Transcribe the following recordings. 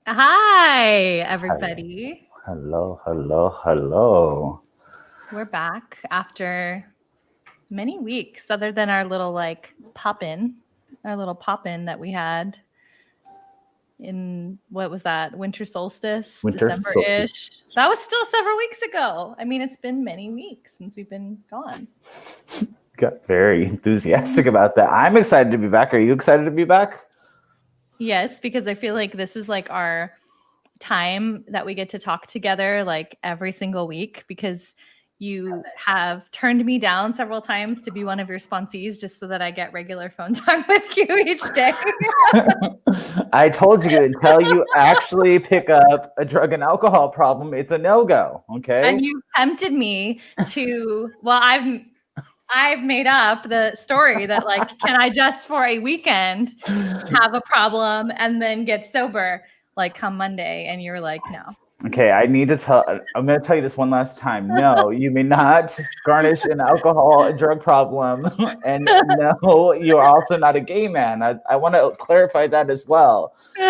Hi, everybody. Hello. We're back after many weeks, other than our little pop-in that we had in what was that? Winter solstice, December-ish. That was still several weeks ago. I mean, it's been many weeks since we've been gone. Got very enthusiastic about that. I'm excited to be back. Are you excited to be back? Yes, because I feel like this is like our time that we get to talk together like every single week, because you have turned me down several times to be one of your sponsees just so that I get regular phone time with you each day. I told you, until you actually pick up a drug and alcohol problem, it's a no-go, okay? And you tempted me to, well, I've made up the story that like, can I just for a weekend have a problem and then get sober like come Monday? And you're like, no. Okay, I'm going to tell you this one last time. No, you may not garnish an alcohol and drug problem. And no, you're also not a gay man. I want to clarify that as well. We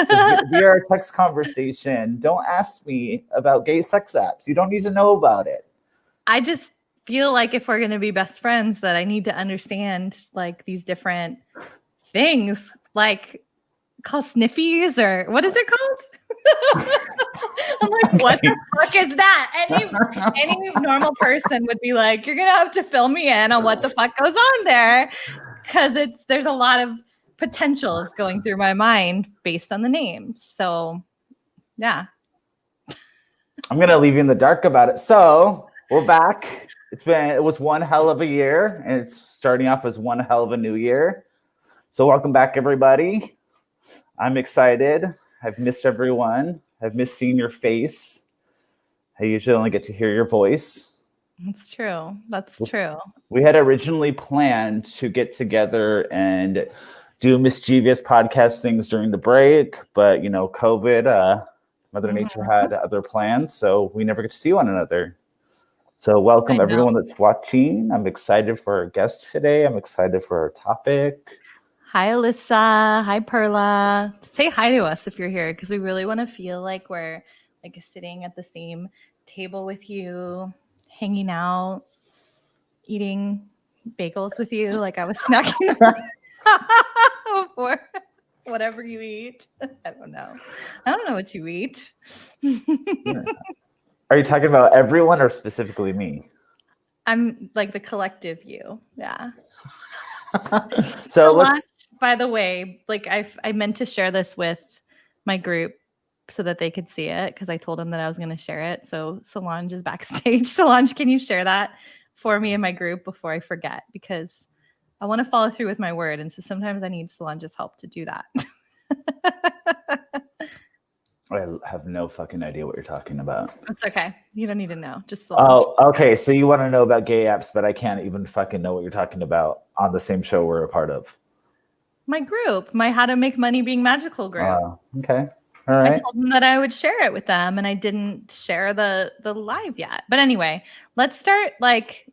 are a text conversation. Don't ask me about gay sex apps. You don't need to know about it. I just feel like if we're going to be best friends, that I need to understand like these different things, like called sniffies, or what is it called? I'm like, what the fuck is that? Any normal person would be like, you're gonna have to fill me in on what the fuck goes on there, because there's a lot of potentials going through my mind based on the names. So yeah, I'm gonna leave you in the dark about it. So we're back. It was one hell of a year, and it's starting off as one hell of a new year. So welcome back, everybody. I'm excited. I've missed everyone. I've missed seeing your face. I usually only get to hear your voice. That's true. That's true. We had originally planned to get together and do mischievous podcast things during the break, but COVID, Mother Nature had other plans, so we never get to see one another. So welcome everyone that's watching. I'm excited for our guests today. I'm excited for our topic. Hi, Alyssa. Hi, Perla. Say hi to us if you're here, because we really want to feel like we're like sitting at the same table with you, hanging out, eating bagels with you. Like I was snacking before. Whatever you eat. I don't know what you eat. Are you talking about everyone or specifically me? I'm like the collective you. Yeah. So by the way, like I meant to share this with my group so that they could see it, because I told them that I was going to share it. So Solange is backstage. Solange, can you share that for me in my group before I forget? Because I want to follow through with my word. And so sometimes I need Solange's help to do that. I have no fucking idea what you're talking about. That's okay. You don't need to know. Just Solange. Oh, okay. So you want to know about gay apps, but I can't even fucking know what you're talking about on the same show we're a part of. My group, my How to Make Money Being Magical group. Okay. All right. I told them that I would share it with them, and I didn't share the live yet. But anyway, let's start. Like,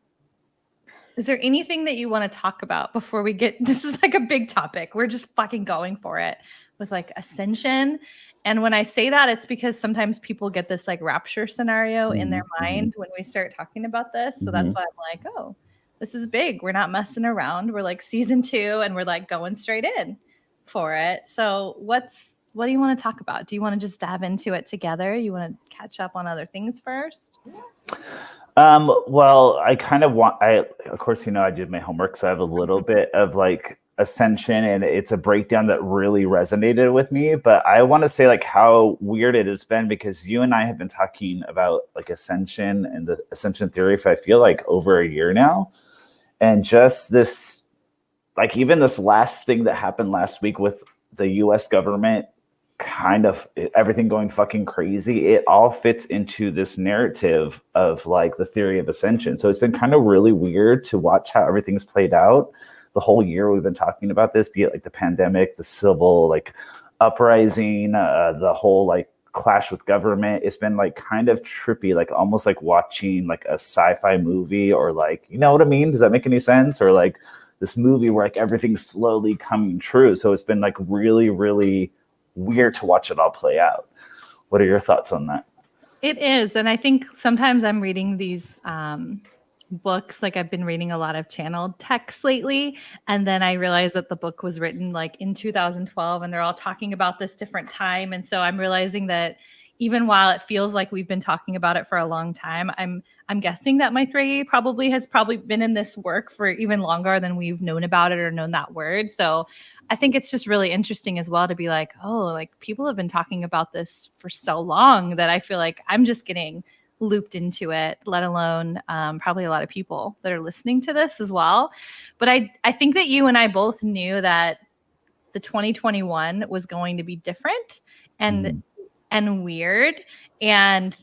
is there anything that you want to talk about before we get? This is like a big topic. We're just fucking going for it with like Ascension. And when I say that, it's because sometimes people get this like rapture scenario in their mind when we start talking about this. So that's why I'm like, oh, this is big. We're not messing around. We're like season 2 and we're like going straight in for it. So what do you want to talk about? Do you want to just dive into it together? You want to catch up on other things first? Well, I kind of want, of course, I did my homework, so I have a little bit of like Ascension, and it's a breakdown that really resonated with me. But I want to say like how weird it has been, because you and I have been talking about like Ascension and the Ascension theory for I feel like over a year now. And just this, like even this last thing that happened last week with the US government, kind of everything going fucking crazy, it all fits into this narrative of like the theory of Ascension. So it's been kind of really weird to watch how everything's played out. The whole year we've been talking about this, be it like the pandemic, the civil like uprising, the whole like clash with government. It's been like kind of trippy, like almost like watching like a sci-fi movie, or like, you know what I mean? Does that make any sense? Or like this movie where like everything's slowly coming true. So it's been like really, really weird to watch it all play out. What are your thoughts on that? It is. And I think sometimes I'm reading these books, like I've been reading a lot of channeled texts lately, and then I realized that the book was written like in 2012 and they're all talking about this different time. And so I'm realizing that even while it feels like we've been talking about it for a long time, I'm guessing that Mytrae has been in this work for even longer than we've known about it or known that word. So I think it's just really interesting as well to be like, oh, like people have been talking about this for so long that I feel like I'm just getting looped into it, let alone probably a lot of people that are listening to this as well. But I think that you and I both knew that the 2021 was going to be different and weird, and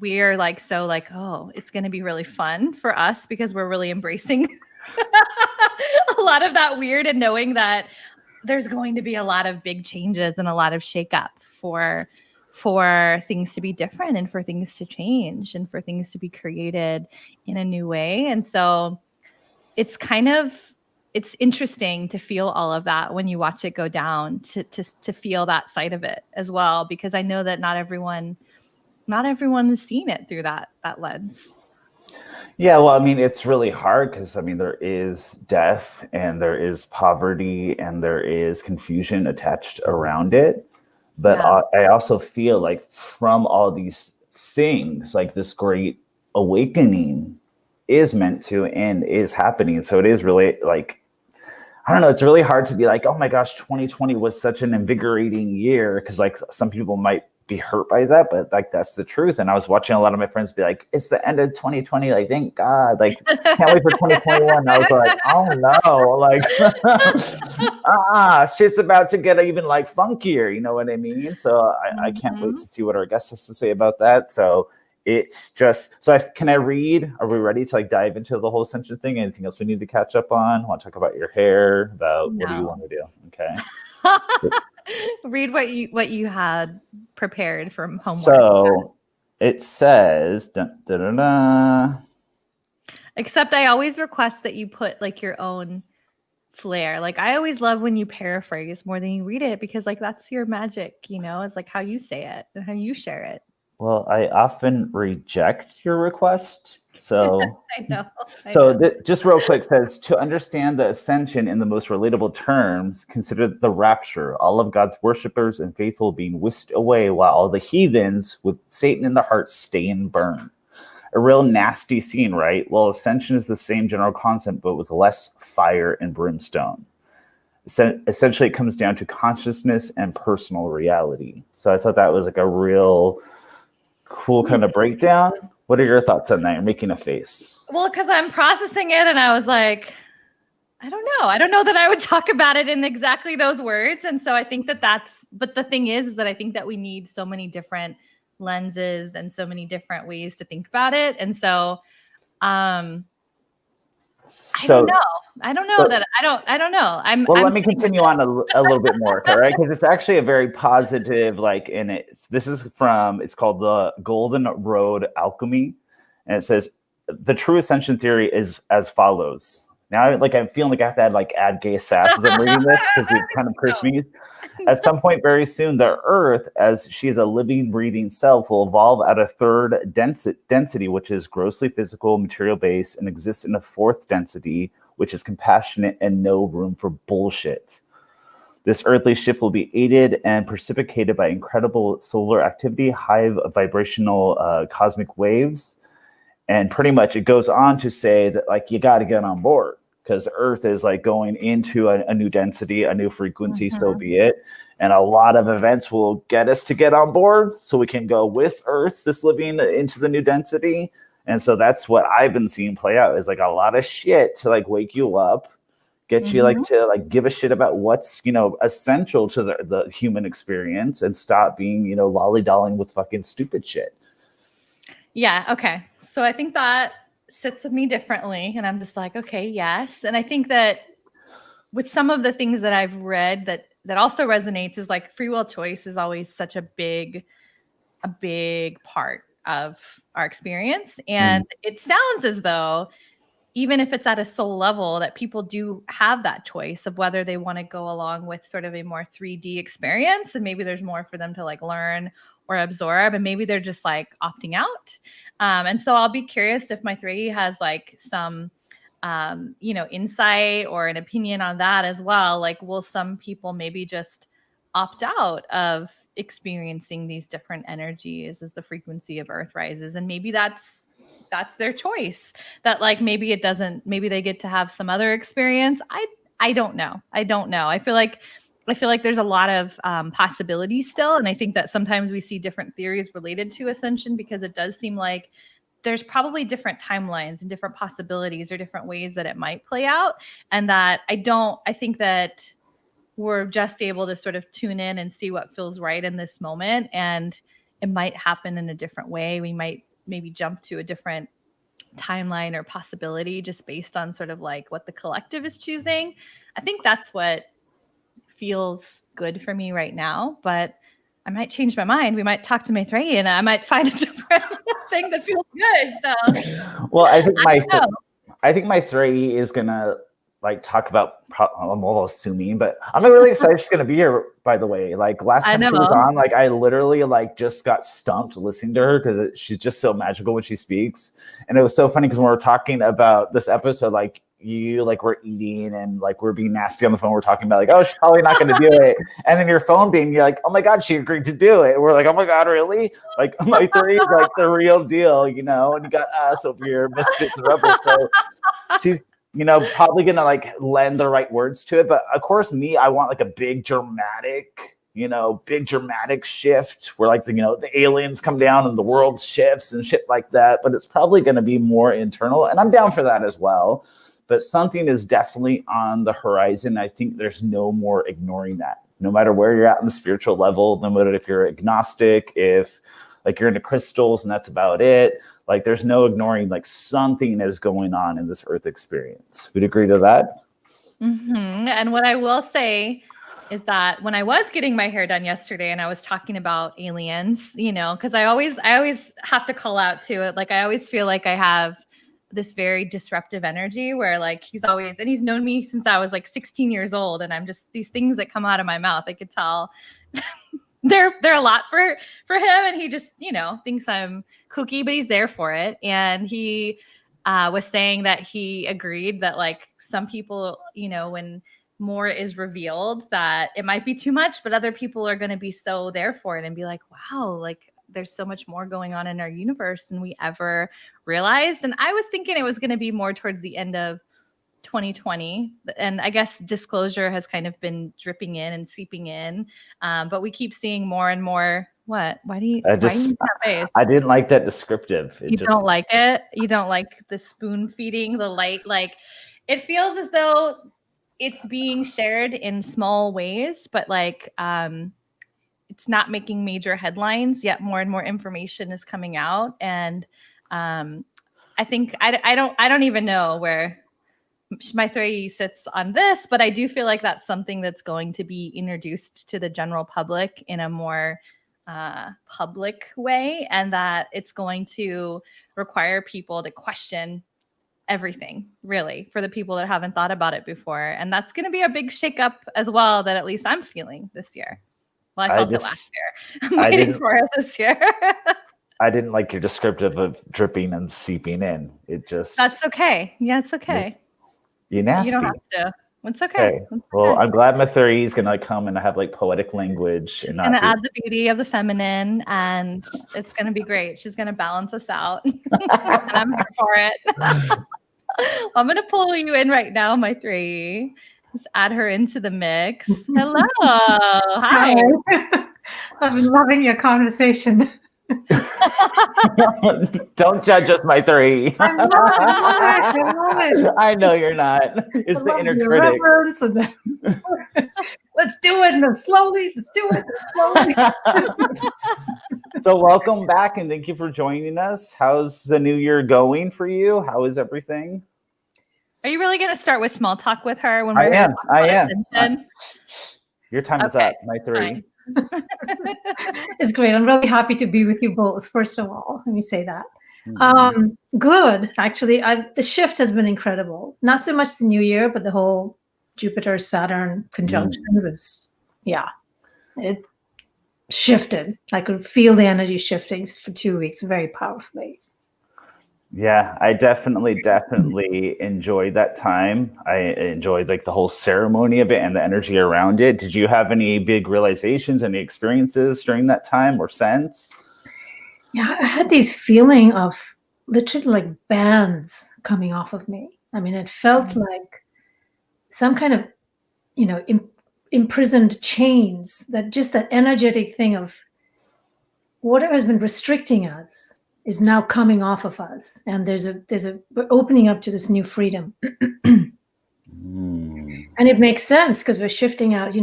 we're like, so like, oh, it's going to be really fun for us because we're really embracing a lot of that weird and knowing that there's going to be a lot of big changes and a lot of shakeup for things to be different and for things to change and for things to be created in a new way. And so it's interesting to feel all of that when you watch it go down, to feel that side of it as well, because I know that not everyone has seen it through that lens. Yeah, well, I mean, it's really hard because, I mean, there is death and there is poverty and there is confusion attached around it. But Yeah. I also feel like from all these things, like this great awakening is meant to and is happening. So it is really like, I don't know, it's really hard to be like, oh my gosh, 2020 was such an invigorating year. Cause like some people might be hurt by that, but like that's the truth. And I was watching a lot of my friends be like, it's the end of 2020. Like, thank God. Like, can't wait for 2021. I was like, oh no, like shit's about to get even like funkier, you know what I mean? So I can't wait to see what our guest has to say about that. So it's just, can I read? Are we ready to like dive into the whole Ascension thing? Anything else we need to catch up on? Want to talk about your hair? What do you want to do? Okay. Read what you had prepared from homework. So it says, dun, dun, dun, dun. Except I always request that you put like your own flair. Like I always love when you paraphrase more than you read it, because like that's your magic, you know, it's like how you say it and how you share it. Well, I often reject your request. So I know. Just real quick says, to understand the ascension in the most relatable terms, consider the rapture, all of God's worshipers and faithful being whisked away while all the heathens with Satan in the heart stay and burn. A real nasty scene, right? Well, ascension is the same general concept, but with less fire and brimstone. Essentially, it comes down to consciousness and personal reality. So I thought that was like a real cool kind of breakdown. What are your thoughts on that? You're making a face. Well, because I'm processing it and I was like, I don't know that I would talk about it in exactly those words. And so I think but the thing is that I think that we need so many different lenses and so many different ways to think about it. And so, I don't know. I don't know. Let me continue on a little bit more, right? Because it's actually a very positive, like, and it's called the Golden Road Alchemy. And it says, the true ascension theory is as follows. Now, I'm feeling like I have to add gay sass as I'm reading this because it kind of cursed me. At some point very soon, the Earth, as she is a living, breathing self, will evolve at a third density, which is grossly physical, material-based, and exists in a fourth density, which is compassionate and no room for bullshit. This earthly shift will be aided and precipitated by incredible solar activity, high vibrational cosmic waves. And pretty much it goes on to say that you got to get on board because Earth is going into a new density, a new frequency, so be it. And a lot of events will get us to get on board so we can go with Earth, this living into the new density. And so that's what I've been seeing play out is a lot of shit to wake you up, get you to give a shit about what's, essential to the human experience and stop being, lolly-dolling with fucking stupid shit. Yeah. Okay. So I think that sits with me differently. And I'm just like, okay, yes. And I think that with some of the things that I've read that also resonates is free will choice is always such a big part of our experience. And it sounds as though even if it's at a soul level, that people do have that choice of whether they want to go along with sort of a more 3D experience, and maybe there's more for them to like learn or absorb, and maybe they're just like opting out. And so I'll be curious if Mytrae has like some insight or an opinion on that as well. Like, will some people maybe just opt out of experiencing these different energies as the frequency of Earth rises? And maybe that's their choice, that like maybe they get to have some other experience. I don't know. I feel like there's a lot of possibilities still. And I think that sometimes we see different theories related to ascension, because it does seem like there's probably different timelines and different possibilities or different ways that it might play out. And that I think that we're just able to sort of tune in and see what feels right in this moment. And it might happen in a different way. We might maybe jump to a different timeline or possibility just based on sort of like what the collective is choosing. I think that's what feels good for me right now, but I might change my mind. We might talk to Mytrae and I might find a different thing that feels good. So, well, I think Mytrae is gonna like talk about. I'm almost assuming, but I'm really excited she's gonna be here. By the way, like last time she was on, like I literally like just got stumped listening to her because she's just so magical when she speaks, and it was so funny because when we were talking about this episode, like you like we're eating and like we're being nasty on the phone. We're talking about like, oh, she's probably not going to do it, and then your phone being, you're like, oh my god, she agreed to do it. We're like, oh my god, really? Like Mytrae is like the real deal, and you got us over here, misfits and rebels. So she's probably gonna like lend the right words to it. But of course, I want like a big dramatic shift where like the aliens come down and the world shifts and shit like that. But it's probably gonna be more internal, and I'm down for that as well. But something is definitely on the horizon. I think there's no more ignoring that. No matter where you're at in the spiritual level, no matter if you're agnostic, if like you're into crystals and that's about it, like there's no ignoring like something is going on in this Earth experience. Would you agree to that? Mm-hmm. And what I will say is that when I was getting my hair done yesterday and I was talking about aliens, because I always have to call out to it. Like I always feel like I have this very disruptive energy where like he's known me since I was like 16 years old, and I'm just, these things that come out of my mouth, I could tell they're a lot for him, and he just thinks I'm kooky, but he's there for it. And he was saying that he agreed that like some people, when more is revealed, that it might be too much, but other people are going to be so there for it and be like, wow, like there's so much more going on in our universe than we ever realized. And I was thinking it was going to be more towards the end of 2020. And I guess disclosure has kind of been dripping in and seeping in. But we keep seeing more and more. What? Why do you use that face? I didn't like that descriptive. Don't like it? You don't like the spoon feeding, the light? Like it feels as though it's being shared in small ways, but like it's not making major headlines yet. More and more information is coming out, and I think I don't even know where Mytrae sits on this, but I do feel like that's something that's going to be introduced to the general public in a more public way, and that it's going to require people to question everything, really, for the people that haven't thought about it before. And that's going to be a big shakeup as well, that at least I'm feeling this year. Well, I felt it last year. I'm waiting for it this year. I didn't like your descriptive of dripping and seeping in. That's okay. Yeah, it's okay. You're nasty. You don't have to. It's okay. Well, I'm glad Mytrae is going to come and have like poetic language. She's going to add the beauty of the feminine, and it's going to be great. She's going to balance us out. And I'm here for it. I'm going to pull you in right now, Mytrae. Just add her into the mix. Hello. Hi. I've been loving your conversation. Don't judge us, Mytrae. I'm not. I love it. I know you're not. It's the inner critic. Let's do it slowly. Let's do it slowly. So welcome back, and thank you for joining us. How's the new year going for you? How is everything? Are you really going to start with small talk with her when I am. Your time is up, Mytrae. It's great. I'm really happy to be with you both. First of all, let me say that. Good. Actually, the shift has been incredible. Not so much the new year, but the whole Jupiter-Saturn conjunction was, it shifted. I could feel the energy shifting for 2 weeks very powerfully. Yeah, I definitely enjoyed that time. I enjoyed like the whole ceremony of it and the energy around it. Did you have any big realizations, any experiences during that time or since? Yeah, I had these feeling of literally like bands coming off of me. I mean, it felt like some kind of, imprisoned chains, that energetic thing of whatever has been restricting us is now coming off of us. And we're opening up to this new freedom. And it makes sense because we're shifting out,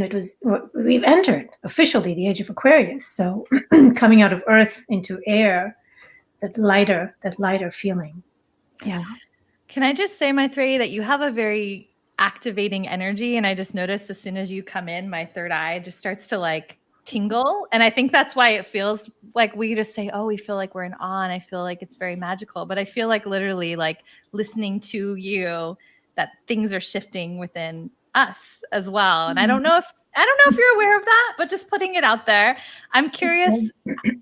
we've entered officially the age of Aquarius. So coming out of earth into air, that lighter feeling. Yeah. Can I just say, Mytrae, that you have a very activating energy. And I just noticed as soon as you come in, my third eye just starts to like tingle. And I think that's why it feels like we just say, oh, we feel like we're in awe. And I feel like it's very magical. But I feel like literally like listening to you, that things are shifting within us as well. And I don't know if you're aware of that, but just putting it out there. I'm curious,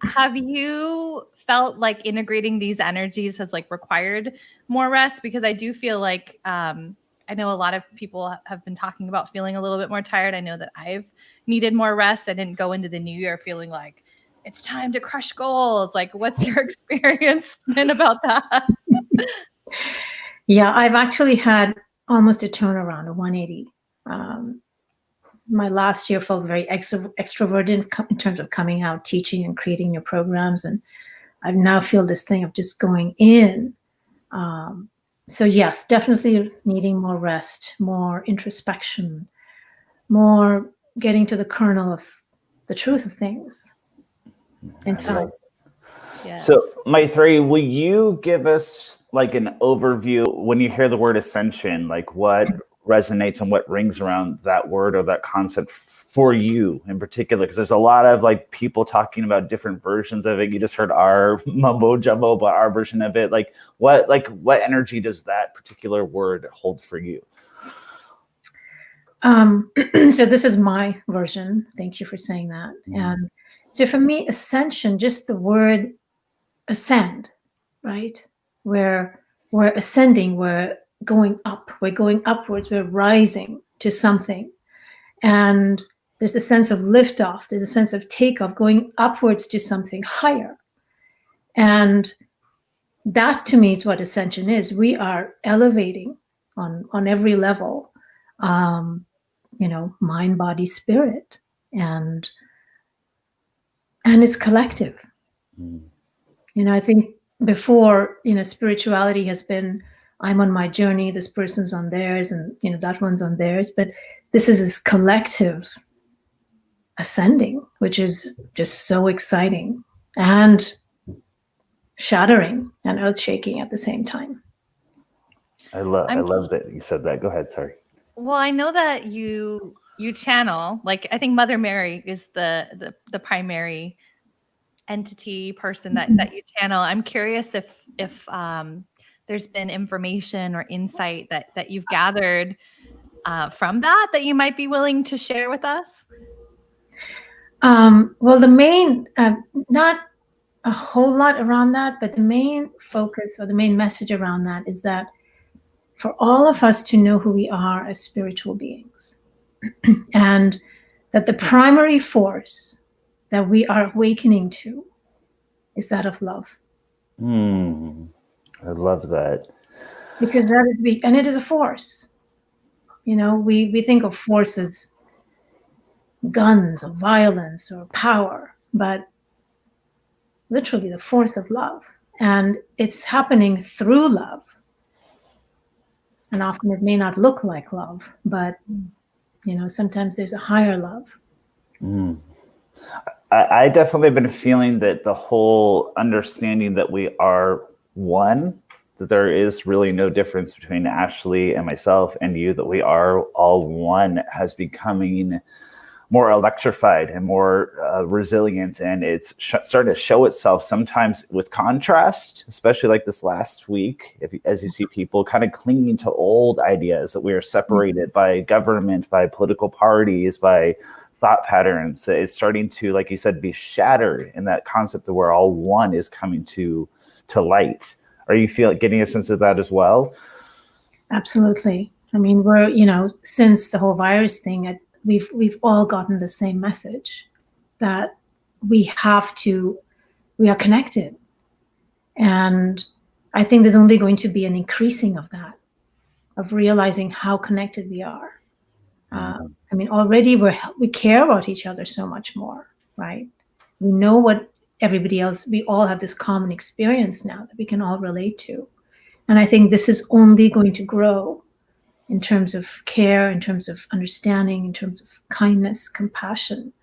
have you felt like integrating these energies has like required more rest? Because I do feel like I know a lot of people have been talking about feeling a little bit more tired. I know that I've needed more rest. I didn't go into the new year feeling like it's time to crush goals. Like, what's your experience been about that? Yeah, I've actually had almost a turnaround, a 180. My last year felt very extroverted in terms of coming out, teaching and creating new programs. And I now feel this thing of just going in. So yes, definitely needing more rest, more introspection, more getting to the kernel of the truth of things inside. Yes. So, Mytrae, will you give us like an overview when you hear the word ascension, like what resonates and what rings around that word or that concept for you in particular? Because there's a lot of like people talking about different versions of it. You just heard our mumbo jumbo, but our version of it. Like what energy does that particular word hold for you? So this is my version. Thank you for saying that. And so for me, ascension, just the word ascend, right? We're ascending, we're going up, we're going upwards, we're rising to something. And there's a sense of liftoff, there's a sense of takeoff, going upwards to something higher. And that to me is what ascension is. We are elevating on every level, mind, body, spirit, and it's collective. I think before, spirituality has been, I'm on my journey, this person's on theirs, and that one's on theirs. But this is this collective ascending, which is just so exciting and shattering and earth-shaking at the same time. I love that you said that. Go ahead, sorry. Well, I know that you channel, like I think Mother Mary is the primary entity person that you channel. I'm curious if there's been information or insight that you've gathered from that you might be willing to share with us. Well, the main, not a whole lot around that, but the main focus or the main message around that is that for all of us to know who we are as spiritual beings, and that the primary force that we are awakening to is that of love. I love that. Because that is and it is a force. We think of force as guns or violence or power, but literally the force of love. And it's happening through love. And often it may not look like love, but sometimes there's a higher love. I definitely have been feeling that the whole understanding that we are one, that there is really no difference between Ashley and myself and you, that we are all one, has becoming more electrified and more resilient, and it's starting to show itself sometimes with contrast, especially like this last week, as you see people kind of clinging to old ideas that we are separated by government, by political parties, by thought patterns. It's starting to, like you said, be shattered in that concept of where all one is coming to light. Are you getting a sense of that as well? Absolutely. I mean, we're, since the whole virus thing, we've all gotten the same message that we are connected. And I think there's only going to be an increasing of that, of realizing how connected we are. I mean, already we care about each other so much more, right? We know what everybody else, we all have this common experience now that we can all relate to. And I think this is only going to grow in terms of care, in terms of understanding, in terms of kindness, compassion,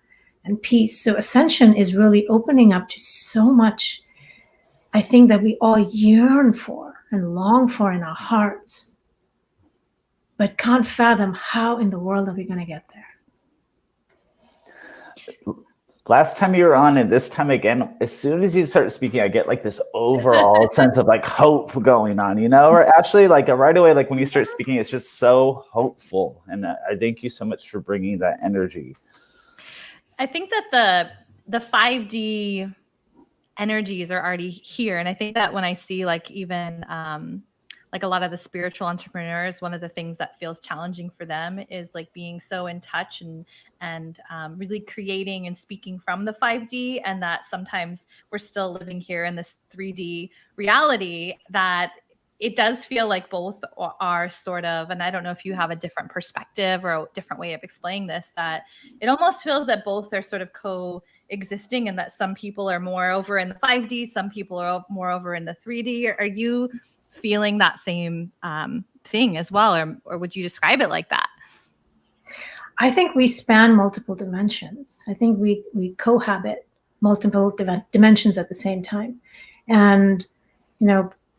and peace. So Ascension is really opening up to so much, I think, that we all yearn for and long for in our hearts, but can't fathom how in the world are we going to get there. Last time you were on, and this time again, as soon as you start speaking, I get like this overall sense of like hope going on, or actually like right away, like when you start speaking, it's just so hopeful. And I thank you so much for bringing that energy. I think that the 5D energies are already here. And I think that when I see like even like a lot of the spiritual entrepreneurs, one of the things that feels challenging for them is like being so in touch and really creating and speaking from the 5D, and that sometimes we're still living here in this 3D reality, that it does feel like both are sort of, and I don't know if you have a different perspective or a different way of explaining this, that it almost feels that both are sort of coexisting, and that some people are more over in the 5D, some people are more over in the 3D. Are you feeling that same thing as well, or would you describe it like that? I think we span multiple dimensions. I think we cohabit multiple dimensions at the same time. And,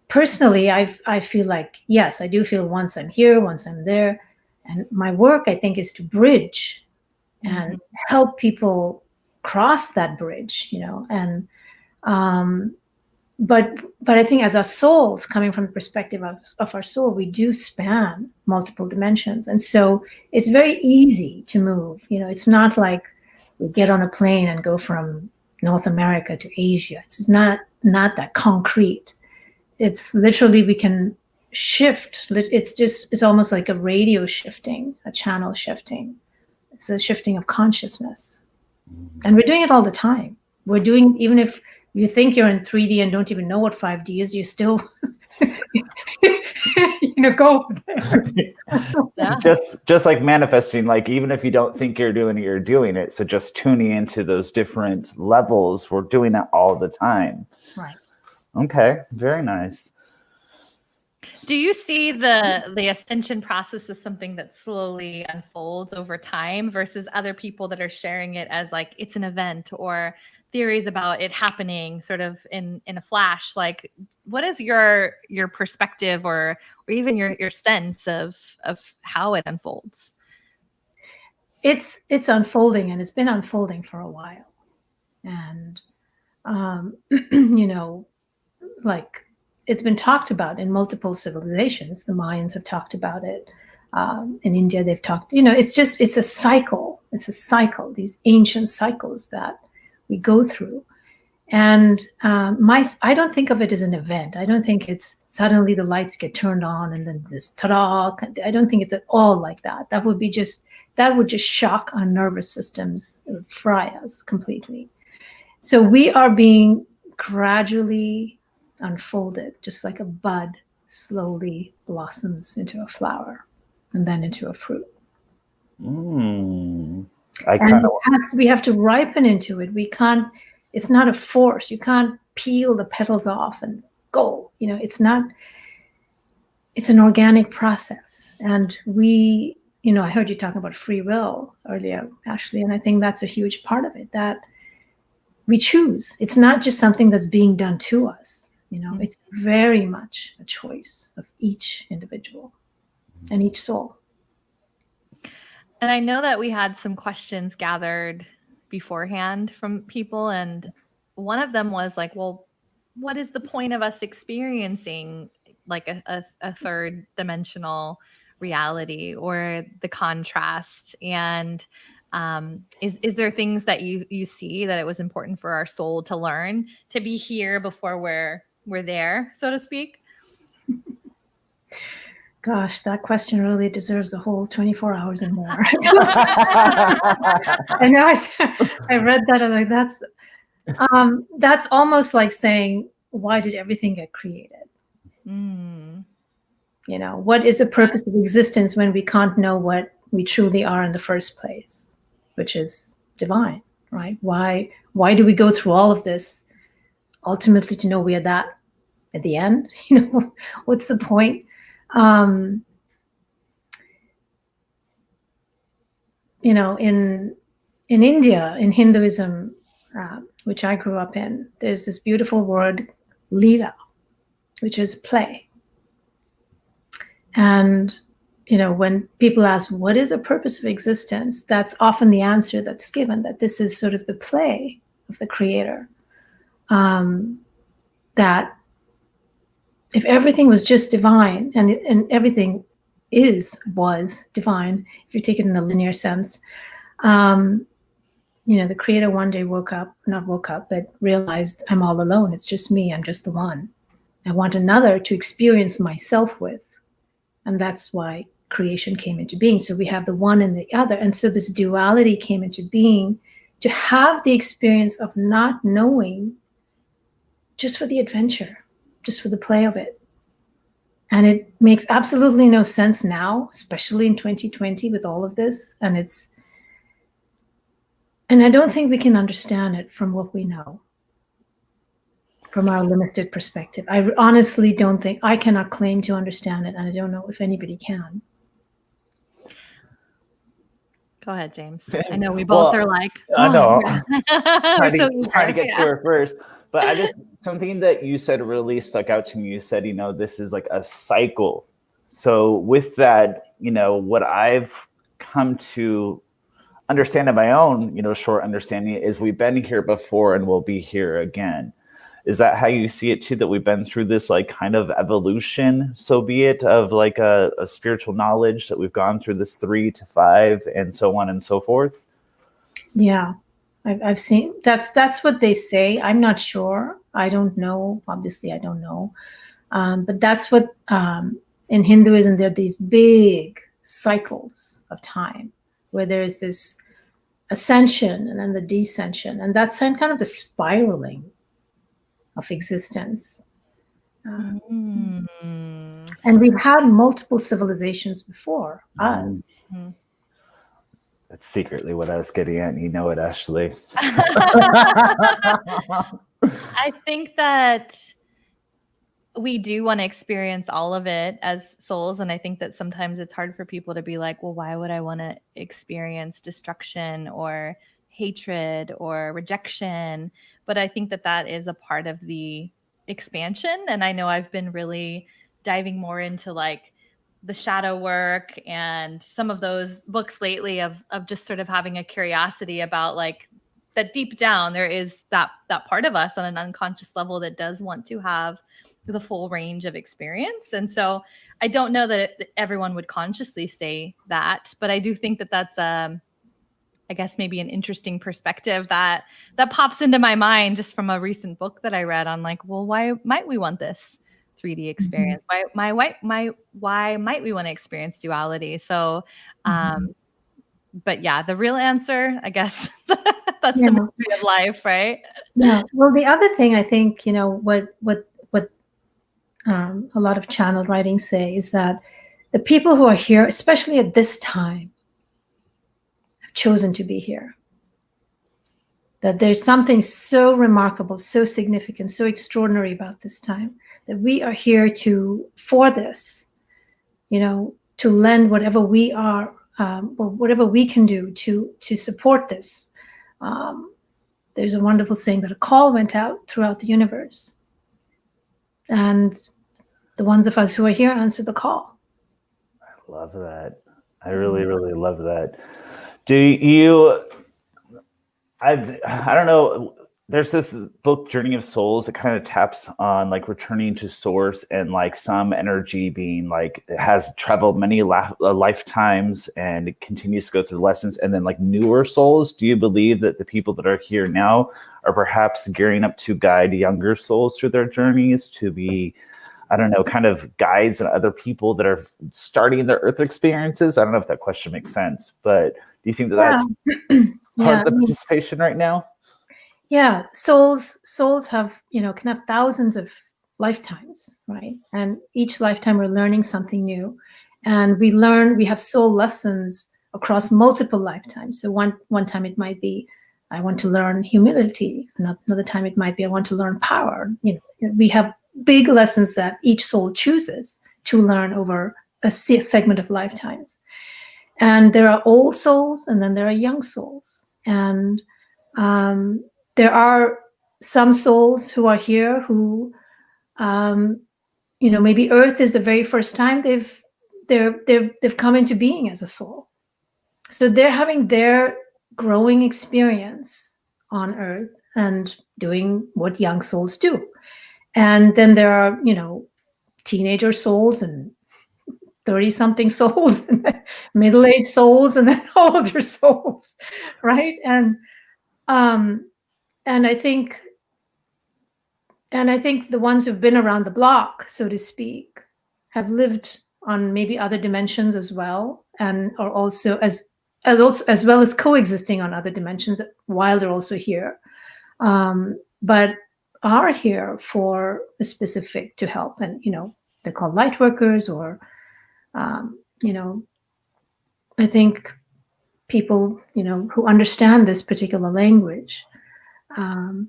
personally, I feel like, yes, I do feel once I'm here, once I'm there. And my work, I think, is to bridge and help people cross that bridge, and but I think as our souls, coming from the perspective of our soul, we do span multiple dimensions. And so it's very easy to move. It's not like we get on a plane and go from North America to Asia. It's not that concrete. It's literally, we can shift. It's almost like a radio shifting, a channel shifting. It's a shifting of consciousness. And we're doing it all the time. We're doing, even if you think you're in 3D and don't even know what 5D is, you still go there. Yeah. Just like manifesting, like even if you don't think you're doing it. So just tuning into those different levels, we're doing that all the time. Right. Okay, very nice. Do you see the ascension process as something that slowly unfolds over time versus other people that are sharing it as like it's an event, or theories about it happening sort of in a flash? Like, what is your perspective or even your sense of how it unfolds? It's unfolding, and it's been unfolding for a while. And like, it's been talked about in multiple civilizations. The Mayans have talked about it. In India, they've talked, it's a cycle. It's a cycle, these ancient cycles that we go through. And I don't think of it as an event. I don't think it's suddenly the lights get turned on and then this ta-da. I don't think it's at all like that. That would just shock our nervous systems, fry us completely. So we are being gradually unfolded, just like a bud slowly blossoms into a flower and then into a fruit. We have to ripen into it. We can't, it's not a force. You can't peel the petals off and go. It's not, it's an organic process. And I heard you talking about free will earlier, Ashley, and I think that's a huge part of it, that we choose. It's not just something that's being done to us. It's very much a choice of each individual and each soul. And I know that we had some questions gathered beforehand from people. And one of them was like, well, what is the point of us experiencing like a third dimensional reality or the contrast? And is there things that you see that it was important for our soul to learn to be here before we're there, so to speak? Gosh, that question really deserves a whole 24 hours and more. I know I read that and like that's almost like saying, why did everything get created? Mm. You know, what is the purpose of existence when we can't know what we truly are in the first place, which is divine, right? Why do we go through all of this ultimately to know we are that at the end? You know, what's the point? You know, in India, in Hinduism, which I grew up in, there's this beautiful word, lila, which is play. And, you know, when people ask, what is the purpose of existence? That's often the answer that's given, that this is sort of the play of the creator. That if everything was just divine, and everything was divine, if you take it in a linear sense, you know, the creator one day not woke up, but realized, I'm all alone. It's just me. I'm just the one. I want another to experience myself with. And that's why creation came into being. So we have the one and the other. And so this duality came into being to have the experience of not knowing, just for the adventure, just for the play of it. And it makes absolutely no sense now, especially in 2020 with all of this. And I don't think we can understand it from what we know, from our limited perspective. I honestly don't think, I cannot claim to understand it, and I don't know if anybody can. Go ahead, James. I know we both are like, I know. trying to get to her first. But something that you said really stuck out to me. You said, you know, this is like a cycle. So with that, you know, what I've come to understand of my own, you know, short understanding is we've been here before and we'll be here again. Is that how you see it too, that we've been through this like kind of evolution, so be it, of like a spiritual knowledge, that we've gone through this 3 to 5 and so on and so forth? Yeah, I've seen, that's what they say. I'm not sure. I don't know. Obviously, I don't know. But that's what, in Hinduism, there are these big cycles of time where there's this ascension and then the descension. And that's kind of the spiraling of existence. And we've had multiple civilizations before us. That's secretly what I was getting at. You know it, Ashley. I think that we do want to experience all of it as souls. And I think that sometimes it's hard for people to be like, well, why would I want to experience destruction or hatred or rejection? But I think that that is a part of the expansion. And I know I've been really diving more into like the shadow work and some of those books lately of just sort of having a curiosity about like that deep down there is that part of us on an unconscious level that does want to have the full range of experience. And so I don't know that everyone would consciously say that, but I do think that that's I guess maybe an interesting perspective that pops into my mind just from a recent book that I read on like, well, why might we want this 3D experience? Why might we want to experience duality? So, but yeah, the real answer, I guess, that's the mystery of life, right? Yeah. Well, the other thing I think, you know, what a lot of channel writings say is that the people who are here, especially at this time, have chosen to be here. That there's something so remarkable, so significant, so extraordinary about this time, that we are here for this, you know, to lend whatever we are, or whatever we can do to support this. There's a wonderful saying that a call went out throughout the universe. And the ones of us who are here answer the call. I love that. I really, really love that. Do you, I don't know, there's this book, Journey of Souls, that kind of taps on like returning to source and like some energy being like, it has traveled many lifetimes and it continues to go through lessons, and then like newer souls. Do you believe that the people that are here now are perhaps gearing up to guide younger souls through their journeys to be, I don't know, kind of guides and other people that are starting their earth experiences? I don't know if that question makes sense, but do you think that that's part of the participation right now? Yeah, souls have, can have thousands of lifetimes, right? And each lifetime we're learning something new, and we have soul lessons across multiple lifetimes. So one time it might be, I want to learn humility. Another time it might be, I want to learn power. We have big lessons that each soul chooses to learn over a segment of lifetimes. And there are old souls, and then there are young souls, and there are some souls who are here who, maybe Earth is the very first time they've come into being as a soul. So they're having their growing experience on Earth and doing what young souls do. And then there are, teenager souls and 30-something souls, and middle-aged souls, and then older souls, right? And I think the ones who've been around the block, so to speak, have lived on maybe other dimensions as well, and are also as well as coexisting on other dimensions while they're also here, but are here for a specific to help. And they're called light workers, or I think people who understand this particular language.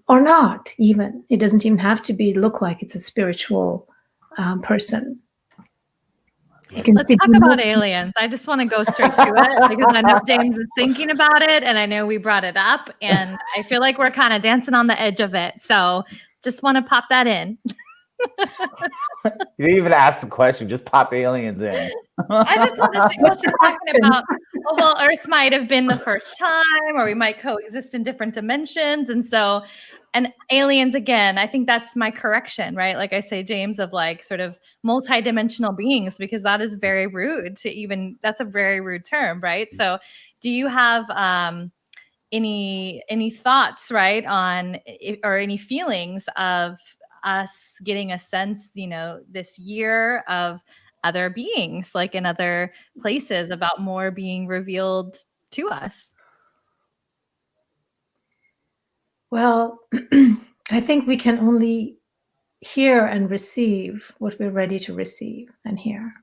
Or not even. It doesn't even have to look like it's a spiritual person. Let's talk about aliens. I just want to go straight to it because I know James is thinking about it, and I know we brought it up, and I feel like we're kind of dancing on the edge of it. So just want to pop that in. You didn't even ask the question, just pop aliens in. I just want to see what she's talking about. Oh, well, Earth might have been the first time, or we might coexist in different dimensions. And aliens, again, I think that's my correction, right? Like I say, James, of like sort of multidimensional beings, because that is very rude that's a very rude term, right? So do you have any thoughts, right, on or any feelings of us getting a sense, this year of other beings, like in other places, about more being revealed to us? Well, I think we can only hear and receive what we're ready to receive and hear.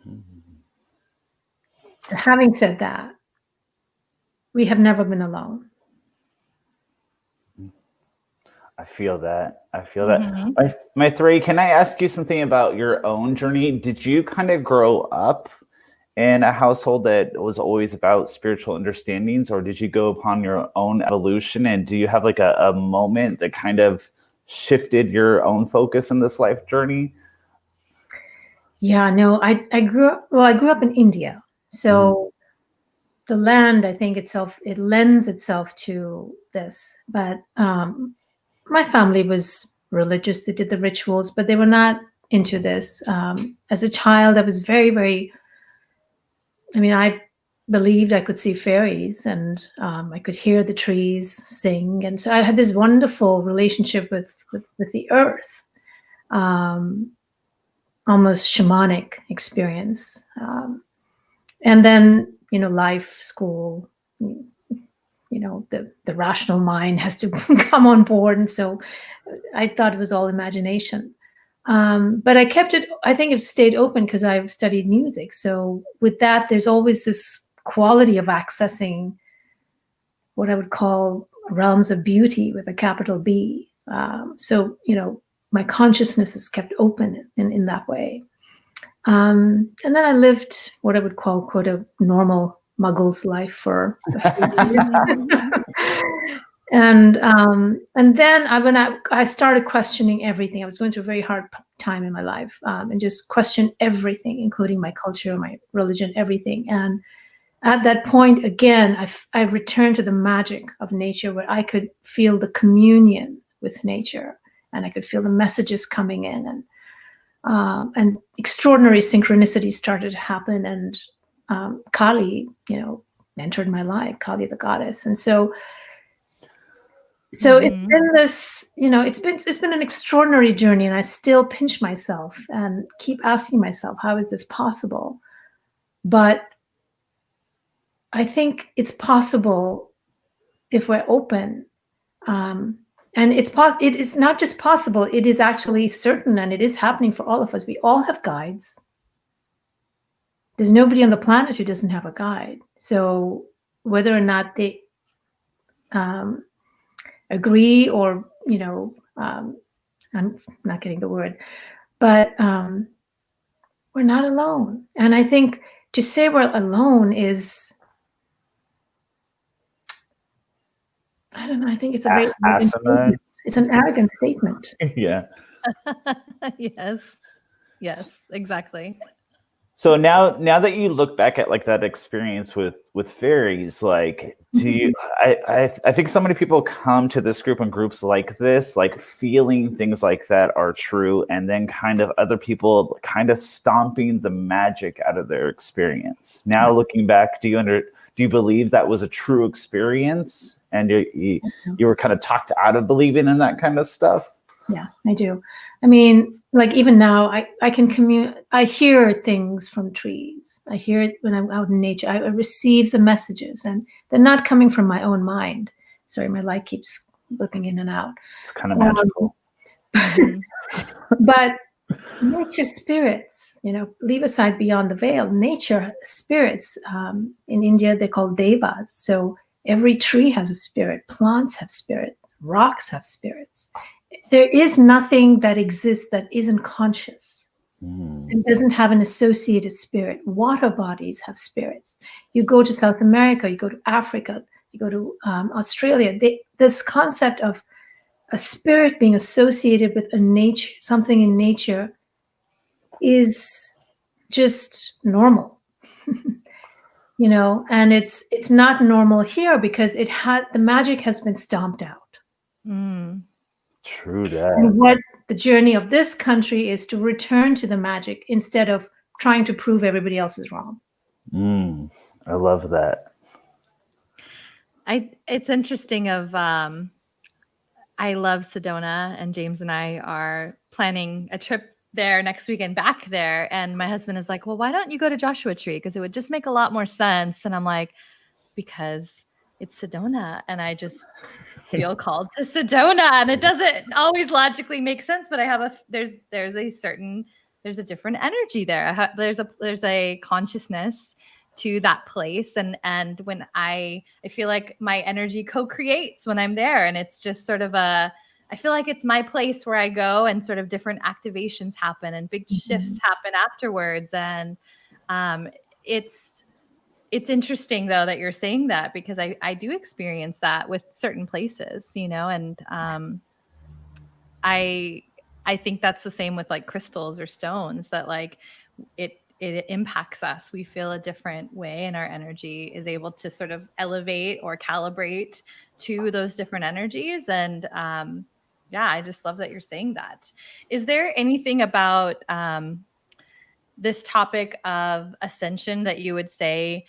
Mm-hmm. Having said that, we have never been alone. I feel that. Mm-hmm. Mytrae, can I ask you something about your own journey? Did you kind of grow up in a household that was always about spiritual understandings, or did you go upon your own evolution? And do you have like a moment that kind of shifted your own focus in this life journey? Yeah, no, I grew up in India. So the land, I think it lends itself to this. But my family was religious. They did the rituals, but they were not into this. As a child, I was very, very, I believed I could see fairies, and I could hear the trees sing. And so I had this wonderful relationship with the earth, almost shamanic experience. And then, life, school, the rational mind has to come on board. And so I thought it was all imagination. But I think it stayed open because I've studied music. So with that, there's always this quality of accessing what I would call realms of beauty with a capital B. So, my consciousness is kept open in that way. And then I lived what I would call, quote, a normal Muggle's life for a few years. And then when I started questioning everything. I was going through a very hard time in my life, and just question everything, including my culture, my religion, everything. And at that point, again, I returned to the magic of nature, where I could feel the communion with nature, and I could feel the messages coming in, and extraordinary synchronicities started to happen. And Kali, entered my life, Kali the goddess. And so it's been this, it's been an extraordinary journey, and I still pinch myself and keep asking myself, how is this possible? But I think it's possible if we're open. And it is not just possible, it is actually certain, and it is happening for all of us. We all have guides. There's nobody on the planet who doesn't have a guide. So whether or not they agree, or, I'm not getting the word, but we're not alone. And I think to say we're alone is, I don't know, I think it's it's an arrogant statement. Yeah. Yes, exactly. So now that you look back at like that experience with fairies, like, do you, I think so many people come to this group and groups like this, like feeling things like that are true, and then kind of other people kind of stomping the magic out of their experience. Now looking back, do you believe that was a true experience, and you were kind of talked out of believing in that kind of stuff? Yeah, I do. I mean, like even now, I can I hear things from trees. I hear it when I'm out in nature. I receive the messages, and they're not coming from my own mind. Sorry, my light keeps looking in and out. It's kind of magical. But nature spirits, leave aside beyond the veil, nature spirits, in India, they're called devas. So every tree has a spirit, plants have spirit, rocks have spirits. There is nothing that exists that isn't conscious. It doesn't have an associated spirit. Water bodies have spirits. You go to South America, you go to Africa, you go to Australia. This concept of a spirit being associated with something in nature is just normal. And it's not normal here because the magic has been stomped out. True that. And what the journey of this country is to return to the magic instead of trying to prove everybody else is wrong. I love that. It's interesting I love Sedona, and James and I are planning a trip there next weekend back there. And my husband is like, well, why don't you go to Joshua Tree? Because it would just make a lot more sense. And I'm like, because it's Sedona, and I just feel called to Sedona, and it doesn't always logically make sense, but there's a different energy there. There's a consciousness to that place, and when I feel like my energy co-creates when I'm there, and it's just sort of I feel like it's my place where I go, and sort of different activations happen and big shifts happen afterwards, and it's interesting though that you're saying that, because I do experience that with certain places, and I think that's the same with like crystals or stones, that like it impacts us. We feel a different way, and our energy is able to sort of elevate or calibrate to those different energies. And I just love that you're saying that. Is there anything about this topic of ascension that you would say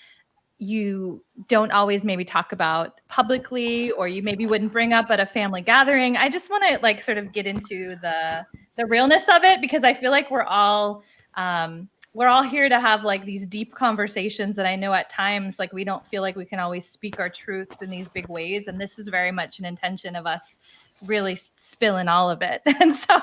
you don't always maybe talk about publicly, or you maybe wouldn't bring up at a family gathering? I just want to like sort of get into the realness of it, because I feel like we're all here to have like these deep conversations. And I know at times like we don't feel like we can always speak our truth in these big ways. And this is very much an intention of us really spilling all of it. And so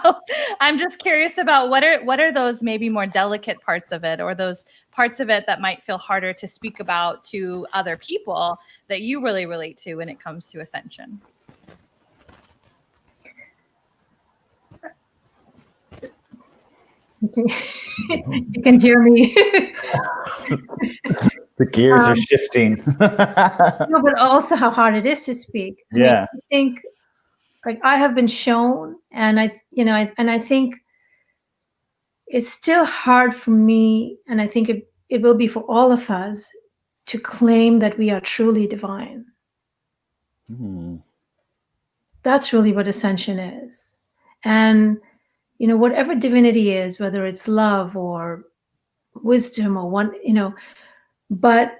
I'm just curious about what are those maybe more delicate parts of it, or those parts of it that might feel harder to speak about to other people that you really relate to when it comes to ascension? You can hear me. The gears are shifting. No, but also how hard it is to speak. I mean, I think like I have been shown, and I think it's still hard for me, and I think it will be for all of us, to claim that we are truly divine. That's really what ascension is. And, you know, whatever divinity is, whether it's love or wisdom or one, you know, but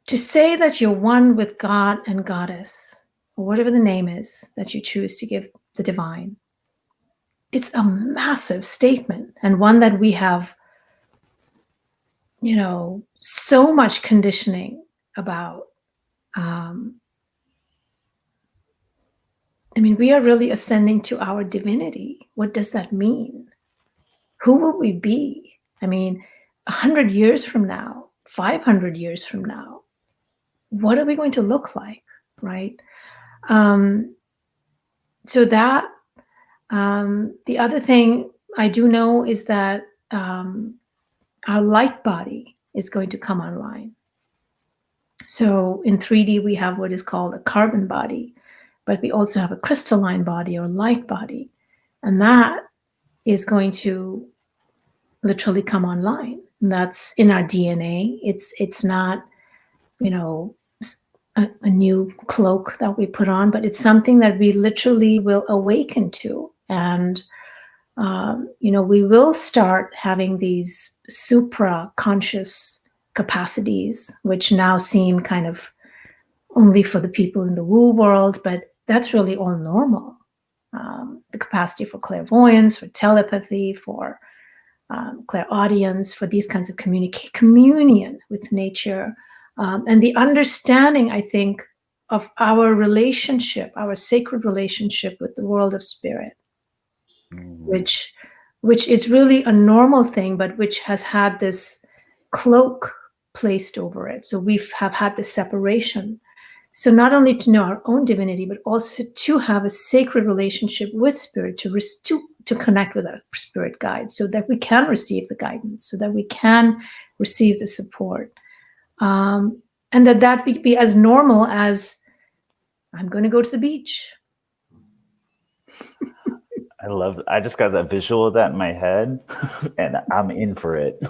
to say that you're one with God and Goddess, or whatever the name is that you choose to give the divine, it's a massive statement, and one that we have, you know, so much conditioning about. I mean, we are really ascending to our divinity. What does that mean? Who will we be? I mean, 100 years from now, 500 years from now, what are we going to look like, right? So that, the other thing I do know is that our light body is going to come online. So in 3D, we have what is called a carbon body, but we also have a crystalline body or light body. And that is going to literally come online. And that's in our DNA. It's not, you know, a new cloak that we put on, but it's something that we literally will awaken to. And, you know, we will start having these supra-conscious capacities, which now seem kind of only for the people in the woo world, but that's really all normal. The capacity for clairvoyance, for telepathy, for clairaudience, for these kinds of communion with nature, and the understanding, I think, of our relationship, our sacred relationship with the world of spirit, which is really a normal thing, but which has had this cloak placed over it. So we have had this separation. So not only to know our own divinity, but also to have a sacred relationship with spirit, to connect with our spirit guides, so that we can receive the guidance, so that we can receive the support, and that be as normal as I'm going to go to the beach. I just got that visual of that in my head, and I'm in for it.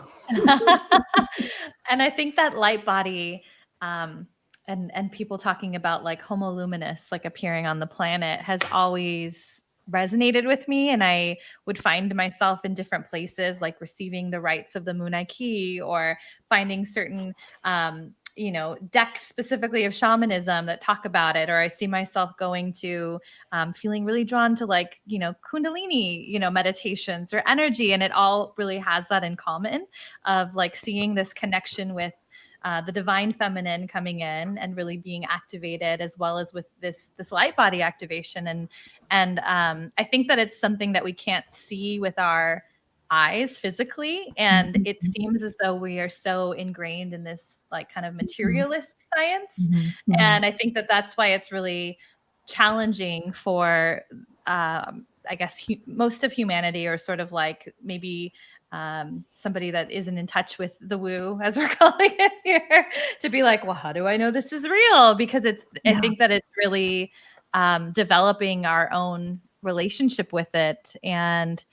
And I think that light body, and people talking about like Homo luminous, like appearing on the planet, has always resonated with me. And I would find myself in different places, like receiving the rites of the Munai Ki, or finding certain, you know, decks specifically of shamanism that talk about it. Or I see myself going to, feeling really drawn to, like, you know, Kundalini, you know, meditations or energy. And it all really has that in common, of like seeing this connection with the divine feminine coming in and really being activated, as well as with this light body activation. And I think that it's something that we can't see with our eyes physically, and it seems as though we are so ingrained in this like kind of materialist science. And I think that that's why it's really challenging for I guess most of humanity, or sort of like maybe somebody that isn't in touch with the woo, as we're calling it here, to be like, well, how do I know this is real? Because I think that it's really developing our own relationship with it, and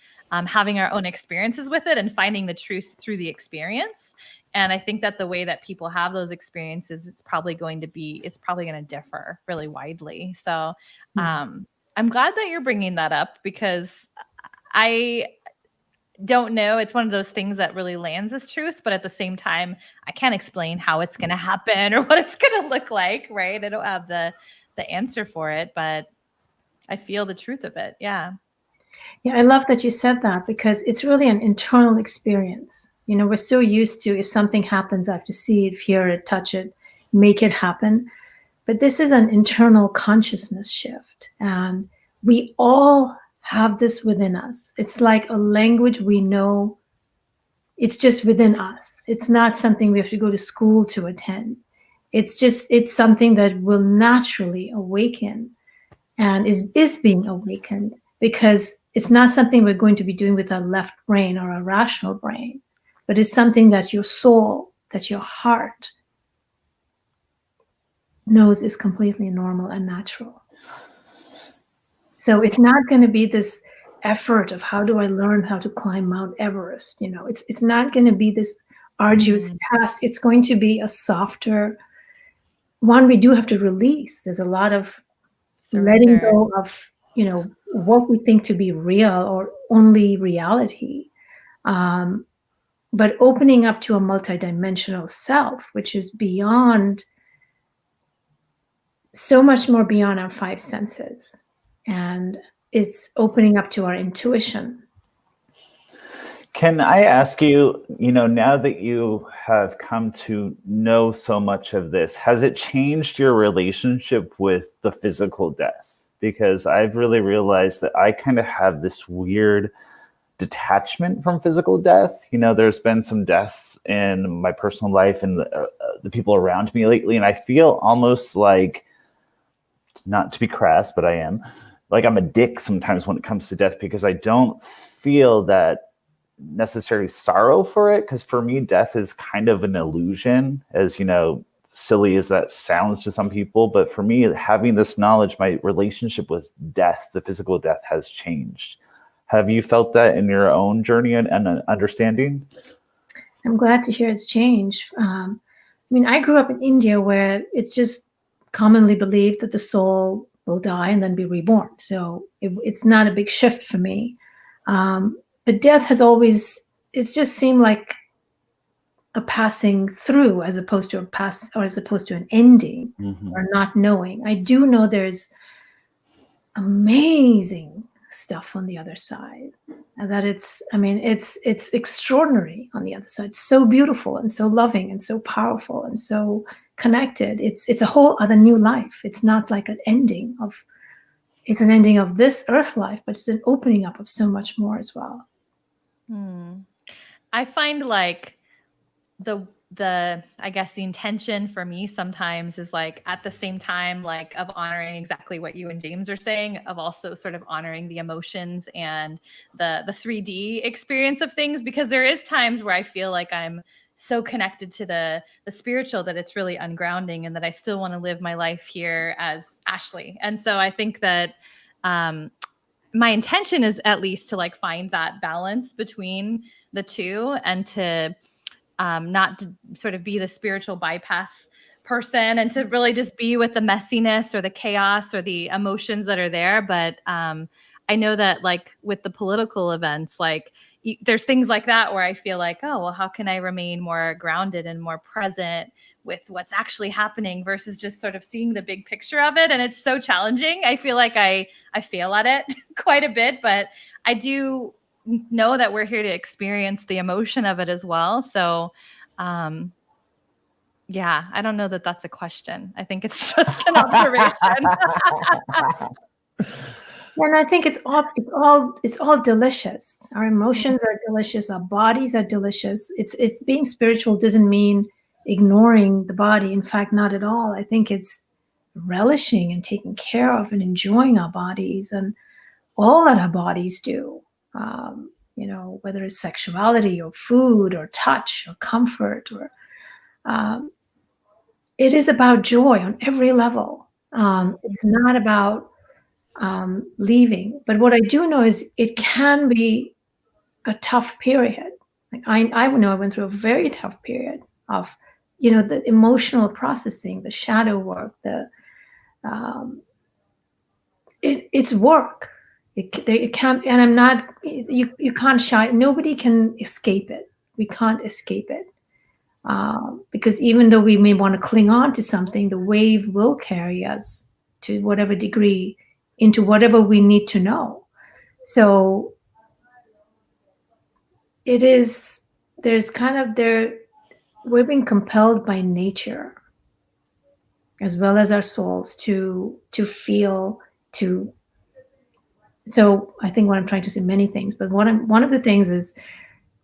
having our own experiences with it, and finding the truth through the experience. And I think that the way that people have those experiences, it's probably going to differ really widely. So I'm glad that you're bringing that up, because I don't know. It's one of those things that really lands as truth, but at the same time, I can't explain how it's going to happen or what it's going to look like, right? I don't have the answer for it, but I feel the truth of it. Yeah. Yeah, I love that you said that, because it's really an internal experience. You know, we're so used to, if something happens, I have to see it, hear it, touch it, make it happen. But this is an internal consciousness shift. And we all have this within us. It's like a language we know. It's just within us. It's not something we have to go to school to attend. It's something that will naturally awaken, and is being awakened, because it's not something we're going to be doing with our left brain or our rational brain, but it's something that your soul, that your heart knows is completely normal and natural. So it's not going to be this effort of how do I learn how to climb Mount Everest. It's not going to be this arduous task. It's going to be a softer one. We do have to release. There's a lot of letting go of, what we think to be real or only reality. But opening up to a multidimensional self, which is beyond, so much more beyond our five senses. And it's opening up to our intuition. Can I ask you, now that you have come to know so much of this, has it changed your relationship with the physical death? Because I've really realized that I kind of have this weird detachment from physical death. There's been some death in my personal life and the people around me lately, and I feel almost like, not to be crass, but I am, like I'm a dick sometimes when it comes to death, because I don't feel that necessary sorrow for it. Because for me, death is kind of an illusion, as silly as that sounds to some people. But for me, having this knowledge, my relationship with death, the physical death, has changed. Have you felt that in your own journey and understanding? I'm glad to hear it's changed. I grew up in India, where it's just commonly believed that the soul will die and then be reborn. So it's not a big shift for me. But death has always, it's just seemed like a passing through, as opposed to an ending, or not knowing. I do know there's amazing stuff on the other side, and that it's extraordinary on the other side. So beautiful and so loving and so powerful and so connected. It's a whole other new life. It's not like it's an ending of this earth life, but it's an opening up of so much more as well. I find like the I guess the intention for me sometimes is like at the same time, like of honoring exactly what you and James are saying, of also sort of honoring the emotions and the 3D experience of things, because there is times where I feel like I'm so connected to the spiritual that it's really ungrounding, and that I still want to live my life here as Ashley. And so I think that my intention is at least to like find that balance between the two, and to not to sort of be the spiritual bypass person, and to really just be with the messiness or the chaos or the emotions that are there. But I know that like with the political events, like there's things like that where I feel like, oh, well, how can I remain more grounded and more present with what's actually happening versus just sort of seeing the big picture of it. And it's so challenging. I feel like I fail at it quite a bit, but I do know that we're here to experience the emotion of it as well. So, yeah, I don't know that that's a question. I think it's just an observation. And I think it's all delicious. Our emotions are delicious. Our bodies are delicious. It's being spiritual doesn't mean ignoring the body. In fact, not at all. I think it's relishing and taking care of and enjoying our bodies and all that our bodies do. Whether it's sexuality or food or touch or comfort, or it is about joy on every level. It's not about leaving. But what I do know is it can be a tough period. Like I know I went through a very tough period of, the emotional processing, the shadow work, it's work. It can't, and I'm not, you can't shy. Nobody can escape it. We can't escape it. Because even though we may want to cling on to something, the wave will carry us to whatever degree into whatever we need to know. So we're being compelled by nature as well as our souls to feel, so I think what I'm trying to say, many things, but one of the things is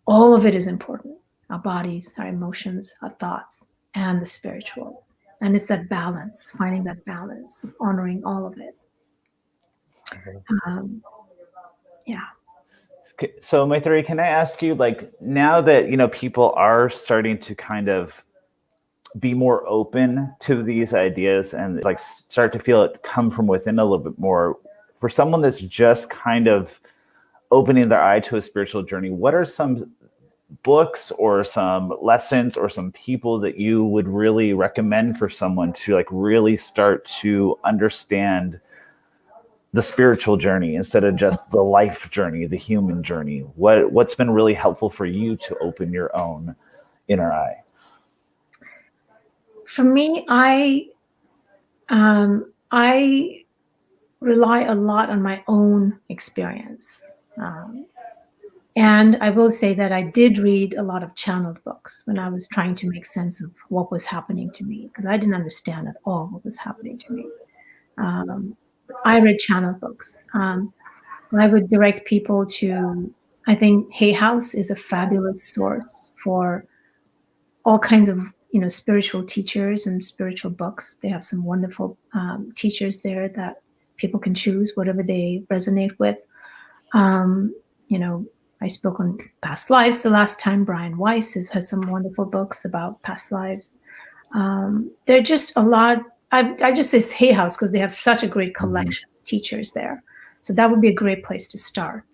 all of it is important. Our bodies, our emotions, our thoughts, and the spiritual. And it's that balance, finding that balance of honoring all of it. Yeah. So Mytrae, can I ask you, like, now that, people are starting to kind of be more open to these ideas and like start to feel it come from within a little bit more, for someone that's just kind of opening their eye to a spiritual journey, what are some books or some lessons or some people that you would really recommend for someone to like really start to understand the spiritual journey instead of just the life journey, the human journey? What's been really helpful for you to open your own inner eye? For me, I rely a lot on my own experience. And I will say that I did read a lot of channeled books when I was trying to make sense of what was happening to me, because I didn't understand at all what was happening to me. I read channeled books. I would direct people to, I think Hay House is a fabulous source for all kinds of, spiritual teachers and spiritual books. They have some wonderful teachers there that people can choose whatever they resonate with. I spoke on past lives the last time. Brian Weiss has some wonderful books about past lives. They're just a lot. I just say Hay House because they have such a great collection of teachers there. So that would be a great place to start.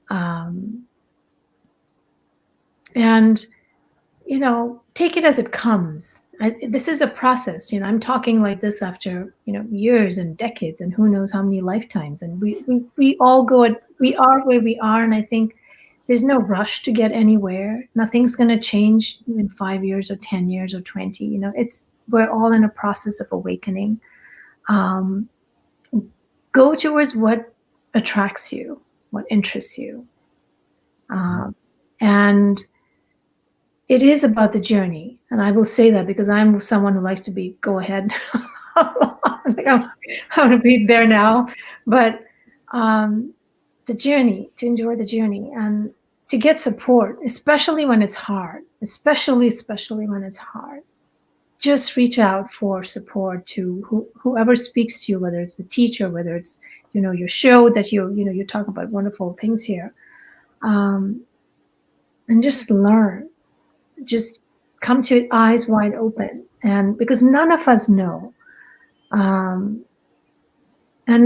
And, take it as it comes. This is a process. I'm talking like this after, years and decades and who knows how many lifetimes. And we all we are where we are. And I think there's no rush to get anywhere. Nothing's going to change in 5 years or 10 years or 20. We're all in a process of awakening. Go towards what attracts you, what interests you. And it is about the journey. And I will say that because I'm someone who likes to go ahead. I think I'm going to be there now. But the journey, to enjoy the journey and to get support, especially when it's hard, especially when it's hard. Just reach out for support to whoever speaks to you, whether it's the teacher, whether it's, your show that you talk about wonderful things here. And just learn, just come to it eyes wide open. And because none of us know. And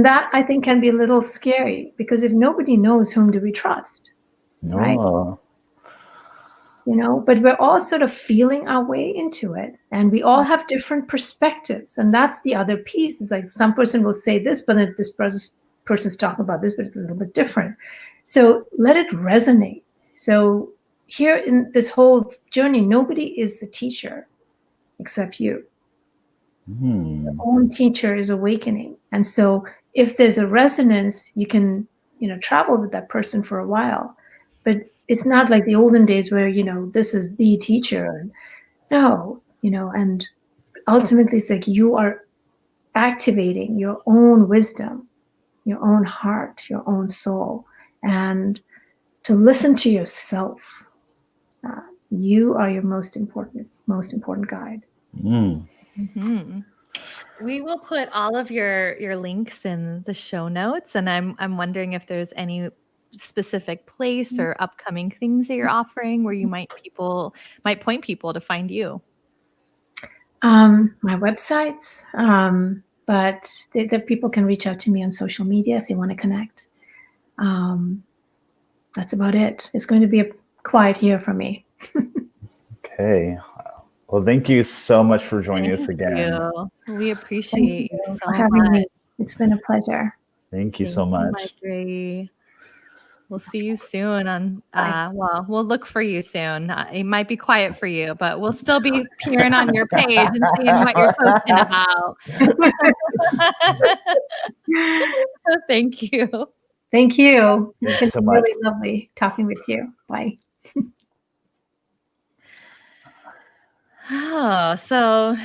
that I think can be a little scary because if nobody knows, whom do we trust? No. Right? But we're all sort of feeling our way into it. And we all have different perspectives. And that's the other piece. Is like some person will say this, but then this person's talking about this, but it's a little bit different. So let it resonate. So here in this whole journey, nobody is the teacher except you. Your own teacher is awakening. And so if there's a resonance, you can, travel with that person for a while. But it's not like the olden days where, this is the teacher. No, and ultimately it's like you are activating your own wisdom, your own heart, your own soul, and to listen to yourself. You are your most important guide. Mm-hmm. We will put all of your links in the show notes, and I'm wondering if there's any specific place or upcoming things that you're offering where you might point people to find you. My websites, but the people can reach out to me on social media if they want to connect. That's about it. It's going to be a quiet year for me. Okay. Well, thank you so much for joining us again. We appreciate you so for having much. me. It's been a pleasure. Thank you so much. Mytrae. We'll see you soon on, we'll look for you soon. It might be quiet for you, but we'll still be peering on your page and seeing what you're posting about. Thank you. Thank you. Thanks It's so been much. really lovely talking with you. Bye. Oh, so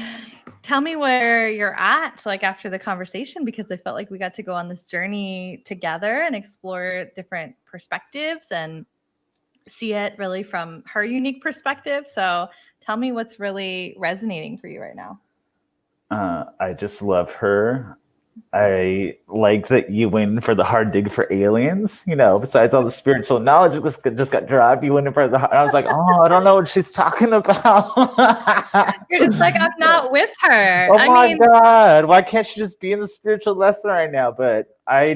tell me where you're at, like after the conversation, because I felt like we got to go on this journey together and explore different perspectives and see it really from her unique perspective. So tell me what's really resonating for you right now. I just love her. I like that you went for the hard dig for aliens. Besides all the spiritual knowledge that just got dropped, you went for the hard. I was like, I don't know what she's talking about. You're just like, I'm not with her. Oh my God. Why can't she just be in the spiritual lesson right now? But I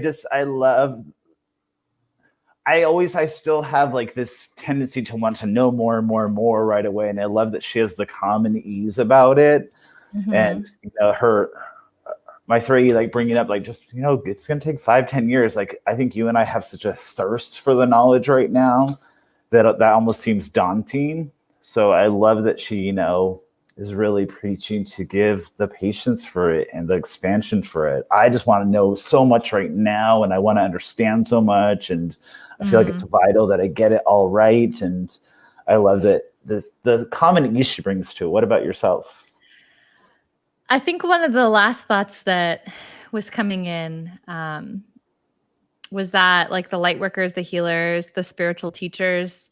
I still have like this tendency to want to know more and more and more right away. And I love that she has the calm and ease about it. And, you know, Mytrae, like bringing up, like, just, you know, it's going to take 5-10 years. Like, I think you and I have such a thirst for the knowledge right now that almost seems daunting. So I love that she, you know, is really preaching to give the patience for it and the expansion for it. I just want to know so much right now, and I want to understand so much, and I feel like it's vital that I get it all right. And I love that the common ease she brings to it. What about yourself? I think one of the last thoughts that was coming in was that, like, the light workers, the healers, the spiritual teachers,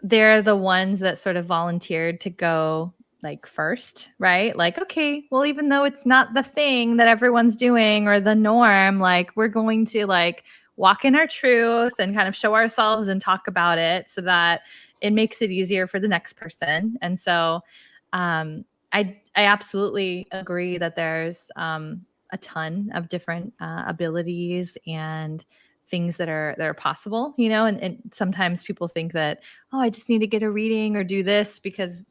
they're the ones that sort of volunteered to go like first, right? Like, okay, well, even though it's not the thing that everyone's doing or the norm, like, we're going to like walk in our truth and kind of show ourselves and talk about it so that it makes it easier for the next person. And so I absolutely agree that there's a ton of different abilities and things that are possible, you know, and sometimes people think that, oh, I just need to get a reading or do this, because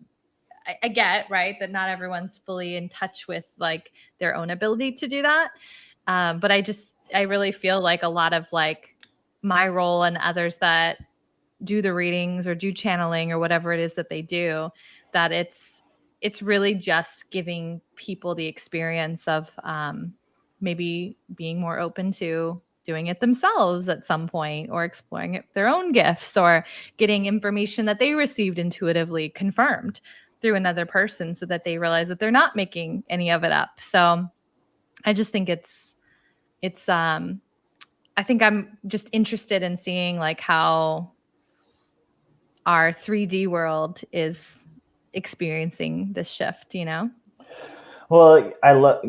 I get, right, that not everyone's fully in touch with like their own ability to do that. But I really feel like a lot of like my role and others that do the readings or do channeling or whatever it is that they do, that it's really just giving people the experience of maybe being more open to doing it themselves at some point, or exploring it, their own gifts, or getting information that they received intuitively confirmed through another person so that they realize that they're not making any of it up. So I just think it's I think I'm just interested in seeing like how our 3D world is experiencing this shift, you know? Well, I love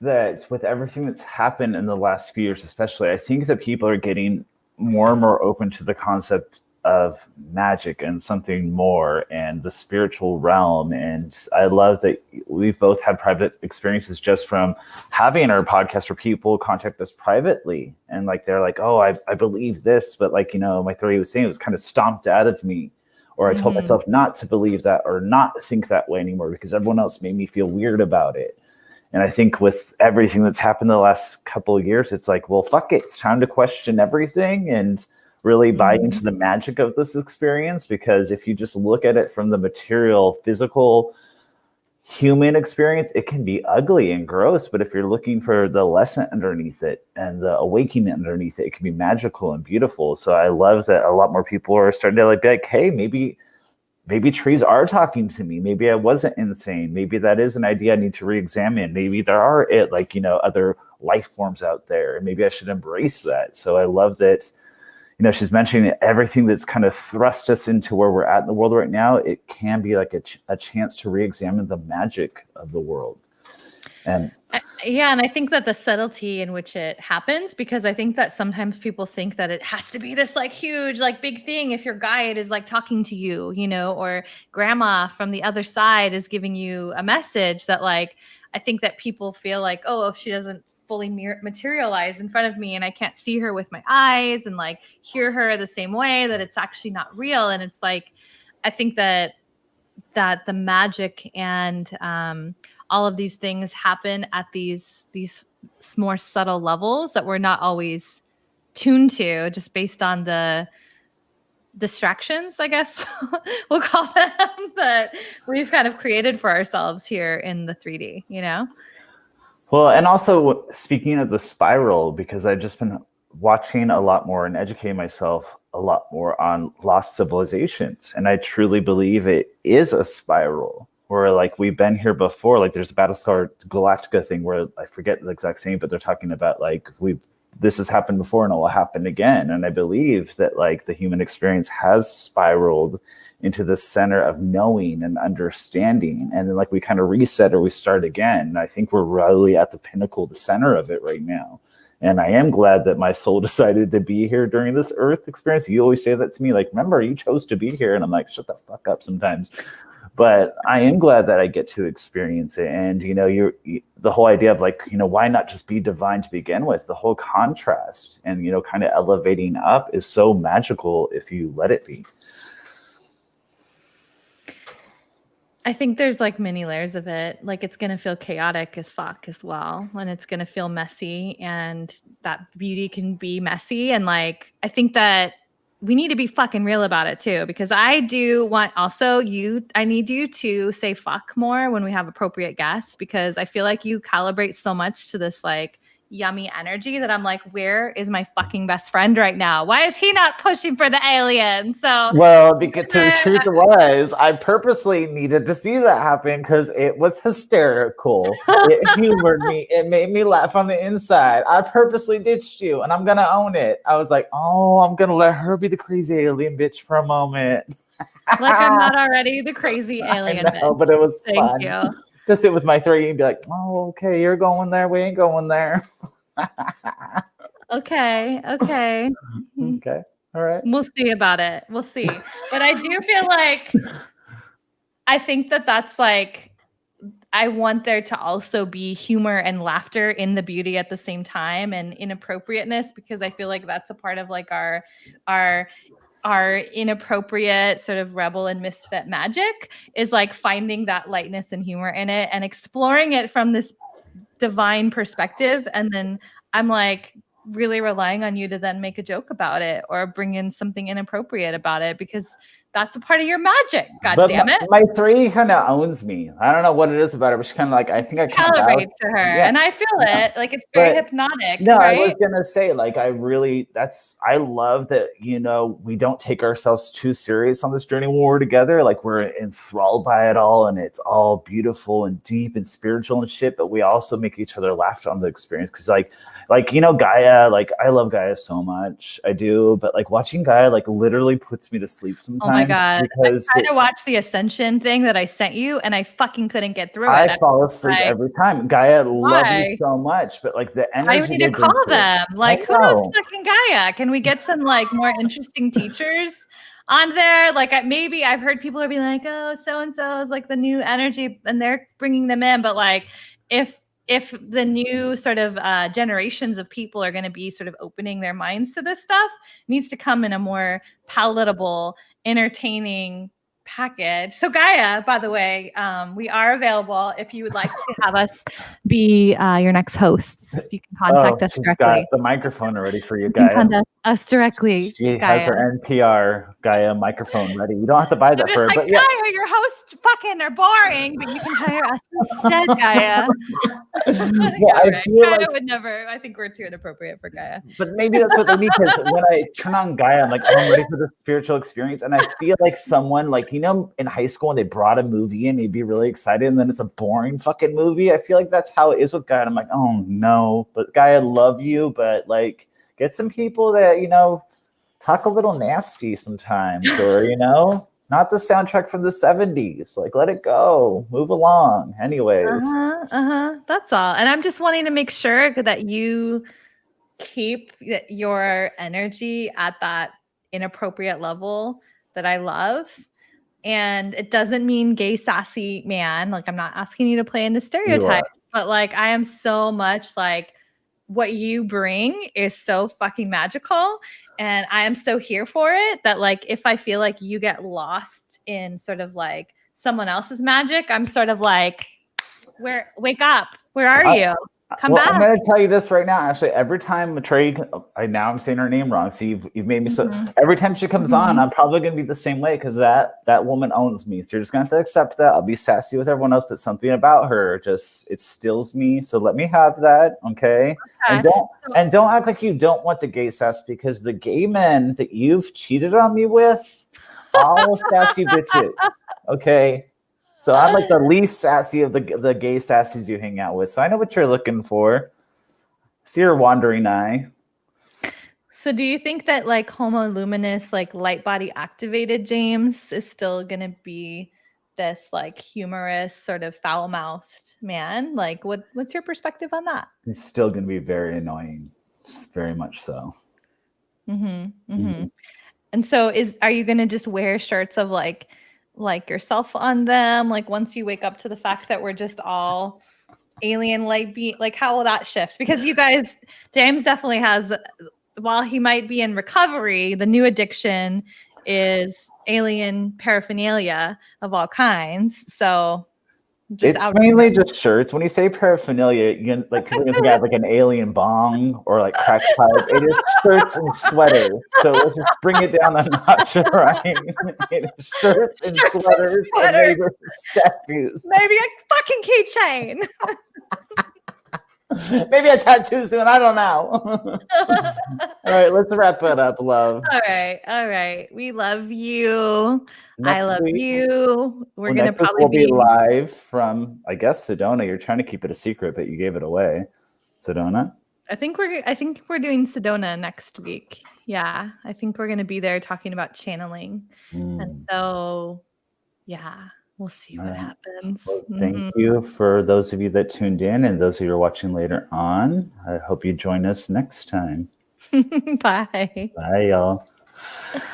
that with everything that's happened in the last few years, especially, I think that people are getting more and more open to the concept of magic and something more and the spiritual realm. And I love that we've both had private experiences just from having our podcast where people contact us privately. And like, they're like, oh, I believe this, but like, you know, Mytrae was saying, it was kind of stomped out of me. Or I told myself not to believe that or not think that way anymore because everyone else made me feel weird about it. And I think with everything that's happened the last couple of years, it's like, well, fuck it. It's time to question everything and really buy into the magic of this experience. Because if you just look at it from the material, physical, human experience, it can be ugly and gross. But if you're looking for the lesson underneath it and the awakening underneath it, it can be magical and beautiful. So I love that a lot more people are starting to like be like, hey, maybe trees are talking to me. Maybe I wasn't insane. Maybe that is an idea I need to re-examine. Maybe there are like, you know, other life forms out there, and maybe I should embrace that. So I love that, you know, she's mentioning everything that's kind of thrust us into where we're at in the world right now. It can be like a chance to re-examine the magic of the world. And yeah, and I think that the subtlety in which it happens, because I think that sometimes people think that it has to be this like huge, like big thing if your guide is like talking to you, you know, or grandma from the other side is giving you a message that, like, I think that people feel like, oh, if she doesn't fully materialize in front of me and I can't see her with my eyes and like hear her the same way, that it's actually not real. And it's like, I think that the magic and all of these things happen at these more subtle levels that we're not always tuned to, just based on the distractions, I guess we'll call them, that we've kind of created for ourselves here in the 3D, you know? well, and also speaking of the spiral, because I've just been watching a lot more and educating myself a lot more on lost civilizations. And I truly believe it is a spiral where like we've been here before. Like there's a Battlestar Galactica thing where I forget the exact same, but they're talking about like this has happened before and it will happen again. And I believe that like the human experience has spiraled into the center of knowing and understanding. And then like we kind of reset or we start again. And I think we're really at the pinnacle, the center of it right now. And I am glad that my soul decided to be here during this Earth experience. You always say that to me, like, remember, you chose to be here. And I'm like, shut the fuck up sometimes. But I am glad that I get to experience it. And, the whole idea of like, why not just be divine to begin with? The whole contrast and, kind of elevating up is so magical if you let it be. I think there's like many layers of it. Like it's going to feel chaotic as fuck as well. And it's going to feel messy, and that beauty can be messy. And like, I think that we need to be fucking real about it too, because I do want also I need you to say fuck more when we have appropriate guests, because I feel like you calibrate so much to this like yummy energy that I'm like, where is my fucking best friend right now? Why is he not pushing for the alien? So well, because the truth was, I purposely needed to see that happen because it was hysterical. It humored me. It made me laugh on the inside. I purposely ditched you, and I'm gonna own it. I was like, oh, I'm gonna let her be the crazy alien bitch for a moment. Like I'm not already the crazy alien bitch. But it was fun. Thank you. To sit with Mytrae and be like, oh, okay, you're going there. We ain't going there. Okay. Okay. All right. We'll see about it. We'll see. But I do feel like, I think that that's like, I want there to also be humor and laughter in the beauty at the same time, and inappropriateness, because I feel like that's a part of like our inappropriate sort of rebel and misfit magic, is like finding that lightness and humor in it and exploring it from this divine perspective. And then I'm like really relying on you to then make a joke about it or bring in something inappropriate about it, because that's a part of your magic. God damn it. Mytrae kind of owns me. I don't know what it is about her, but she kind of like, I think I calibrate to her. Yeah. And I feel it. Like it's very hypnotic. No, right? I was gonna say, like, I love that, we don't take ourselves too serious on this journey when we're together. Like we're enthralled by it all, and it's all beautiful and deep and spiritual and shit, but we also make each other laugh on the experience. Cause like Gaia, like I love Gaia so much. I do, but like watching Gaia like literally puts me to sleep sometimes. Oh my God. Because I tried to watch the Ascension thing that I sent you, and I fucking couldn't get through it. I fall asleep every time. Gaia, love you so much, but like the energy. I need to call them. Like, who knows fucking Gaia? Can we get some like more interesting teachers on there? Like maybe I've heard people are being like, oh, so-and-so is like the new energy, and they're bringing them in. But like, if the new sort of generations of people are going to be sort of opening their minds to this stuff, it needs to come in a more palatable, entertaining package. So Gaia, by the way, we are available if you would like to have us be your next hosts. You can contact us directly. Got the microphone ready for you, Gaia. Contact us directly. She has her NPR Gaia microphone ready. You don't have to buy that for her. Like, but Gaia, your hosts fucking are boring, but you can hire us instead, Gaia. I feel Gaia would never. I think we're too inappropriate for Gaia. But maybe that's what they need, because when I turn on Gaia, I'm like, oh, I'm ready for the spiritual experience. And I feel like someone, like, in high school when they brought a movie in, you'd be really excited, and then it's a boring fucking movie. I feel like that's how it is with Gaia. And I'm like, oh no, but Gaia, love you, but like, get some people that, talk a little nasty sometimes, or, not the soundtrack from the 70s. Like, let it go. Move along. Anyways. That's all. And I'm just wanting to make sure that you keep your energy at that inappropriate level that I love. And it doesn't mean gay, sassy man. Like, I'm not asking you to play in the stereotypes, but like, I am so much like, what you bring is so fucking magical, and I am so here for it that like, if I feel like you get lost in sort of like someone else's magic, I'm sort of like, wake up, where are you? Come back. I'm going to tell you this right now. Actually, every time Mytrae, I'm saying her name wrong. So you've made me so. Every time she comes on, I'm probably going to be the same way, because that woman owns me. So you're just going to have to accept that. I'll be sassy with everyone else, but something about her it stills me. So let me have that, okay? And don't act like you don't want the gay sass, because the gay men that you've cheated on me with, all sassy bitches, okay? So I'm like the least sassy of the gay sassies you hang out with. So I know what you're looking for. See your wandering eye. So do you think that like Homo luminous, like light body activated James is still going to be this like humorous, sort of foul mouthed man? Like what's your perspective on that? He's still going to be very annoying. Very much so. And so are you going to just wear shirts of like like yourself on them? Like once you wake up to the fact that we're just all alien light being, like how will that shift? Because you guys, James definitely has, while he might be in recovery, the new addiction is alien paraphernalia of all kinds. So just It's out mainly just shirts. When you say paraphernalia, you like people can think of like an alien bong or like crack pipe. It is shirts and sweaters. So let's just bring it down a notch, right? It is shirts and sweaters and maybe statues. maybe a fucking keychain. Maybe a tattoo soon. I don't know. All right, let's wrap it up, love. All right. We love you. I Next love week, you. We're well, gonna next week probably we'll be live from, I guess, Sedona. You're trying to keep it a secret, but you gave it away. Sedona. I think we're doing Sedona next week. Yeah, I think we're gonna be there talking about channeling, and so yeah, we'll see what happens. Well, thank you for those of you that tuned in and those of you who are watching later on. I hope you join us next time. Bye. Bye, y'all.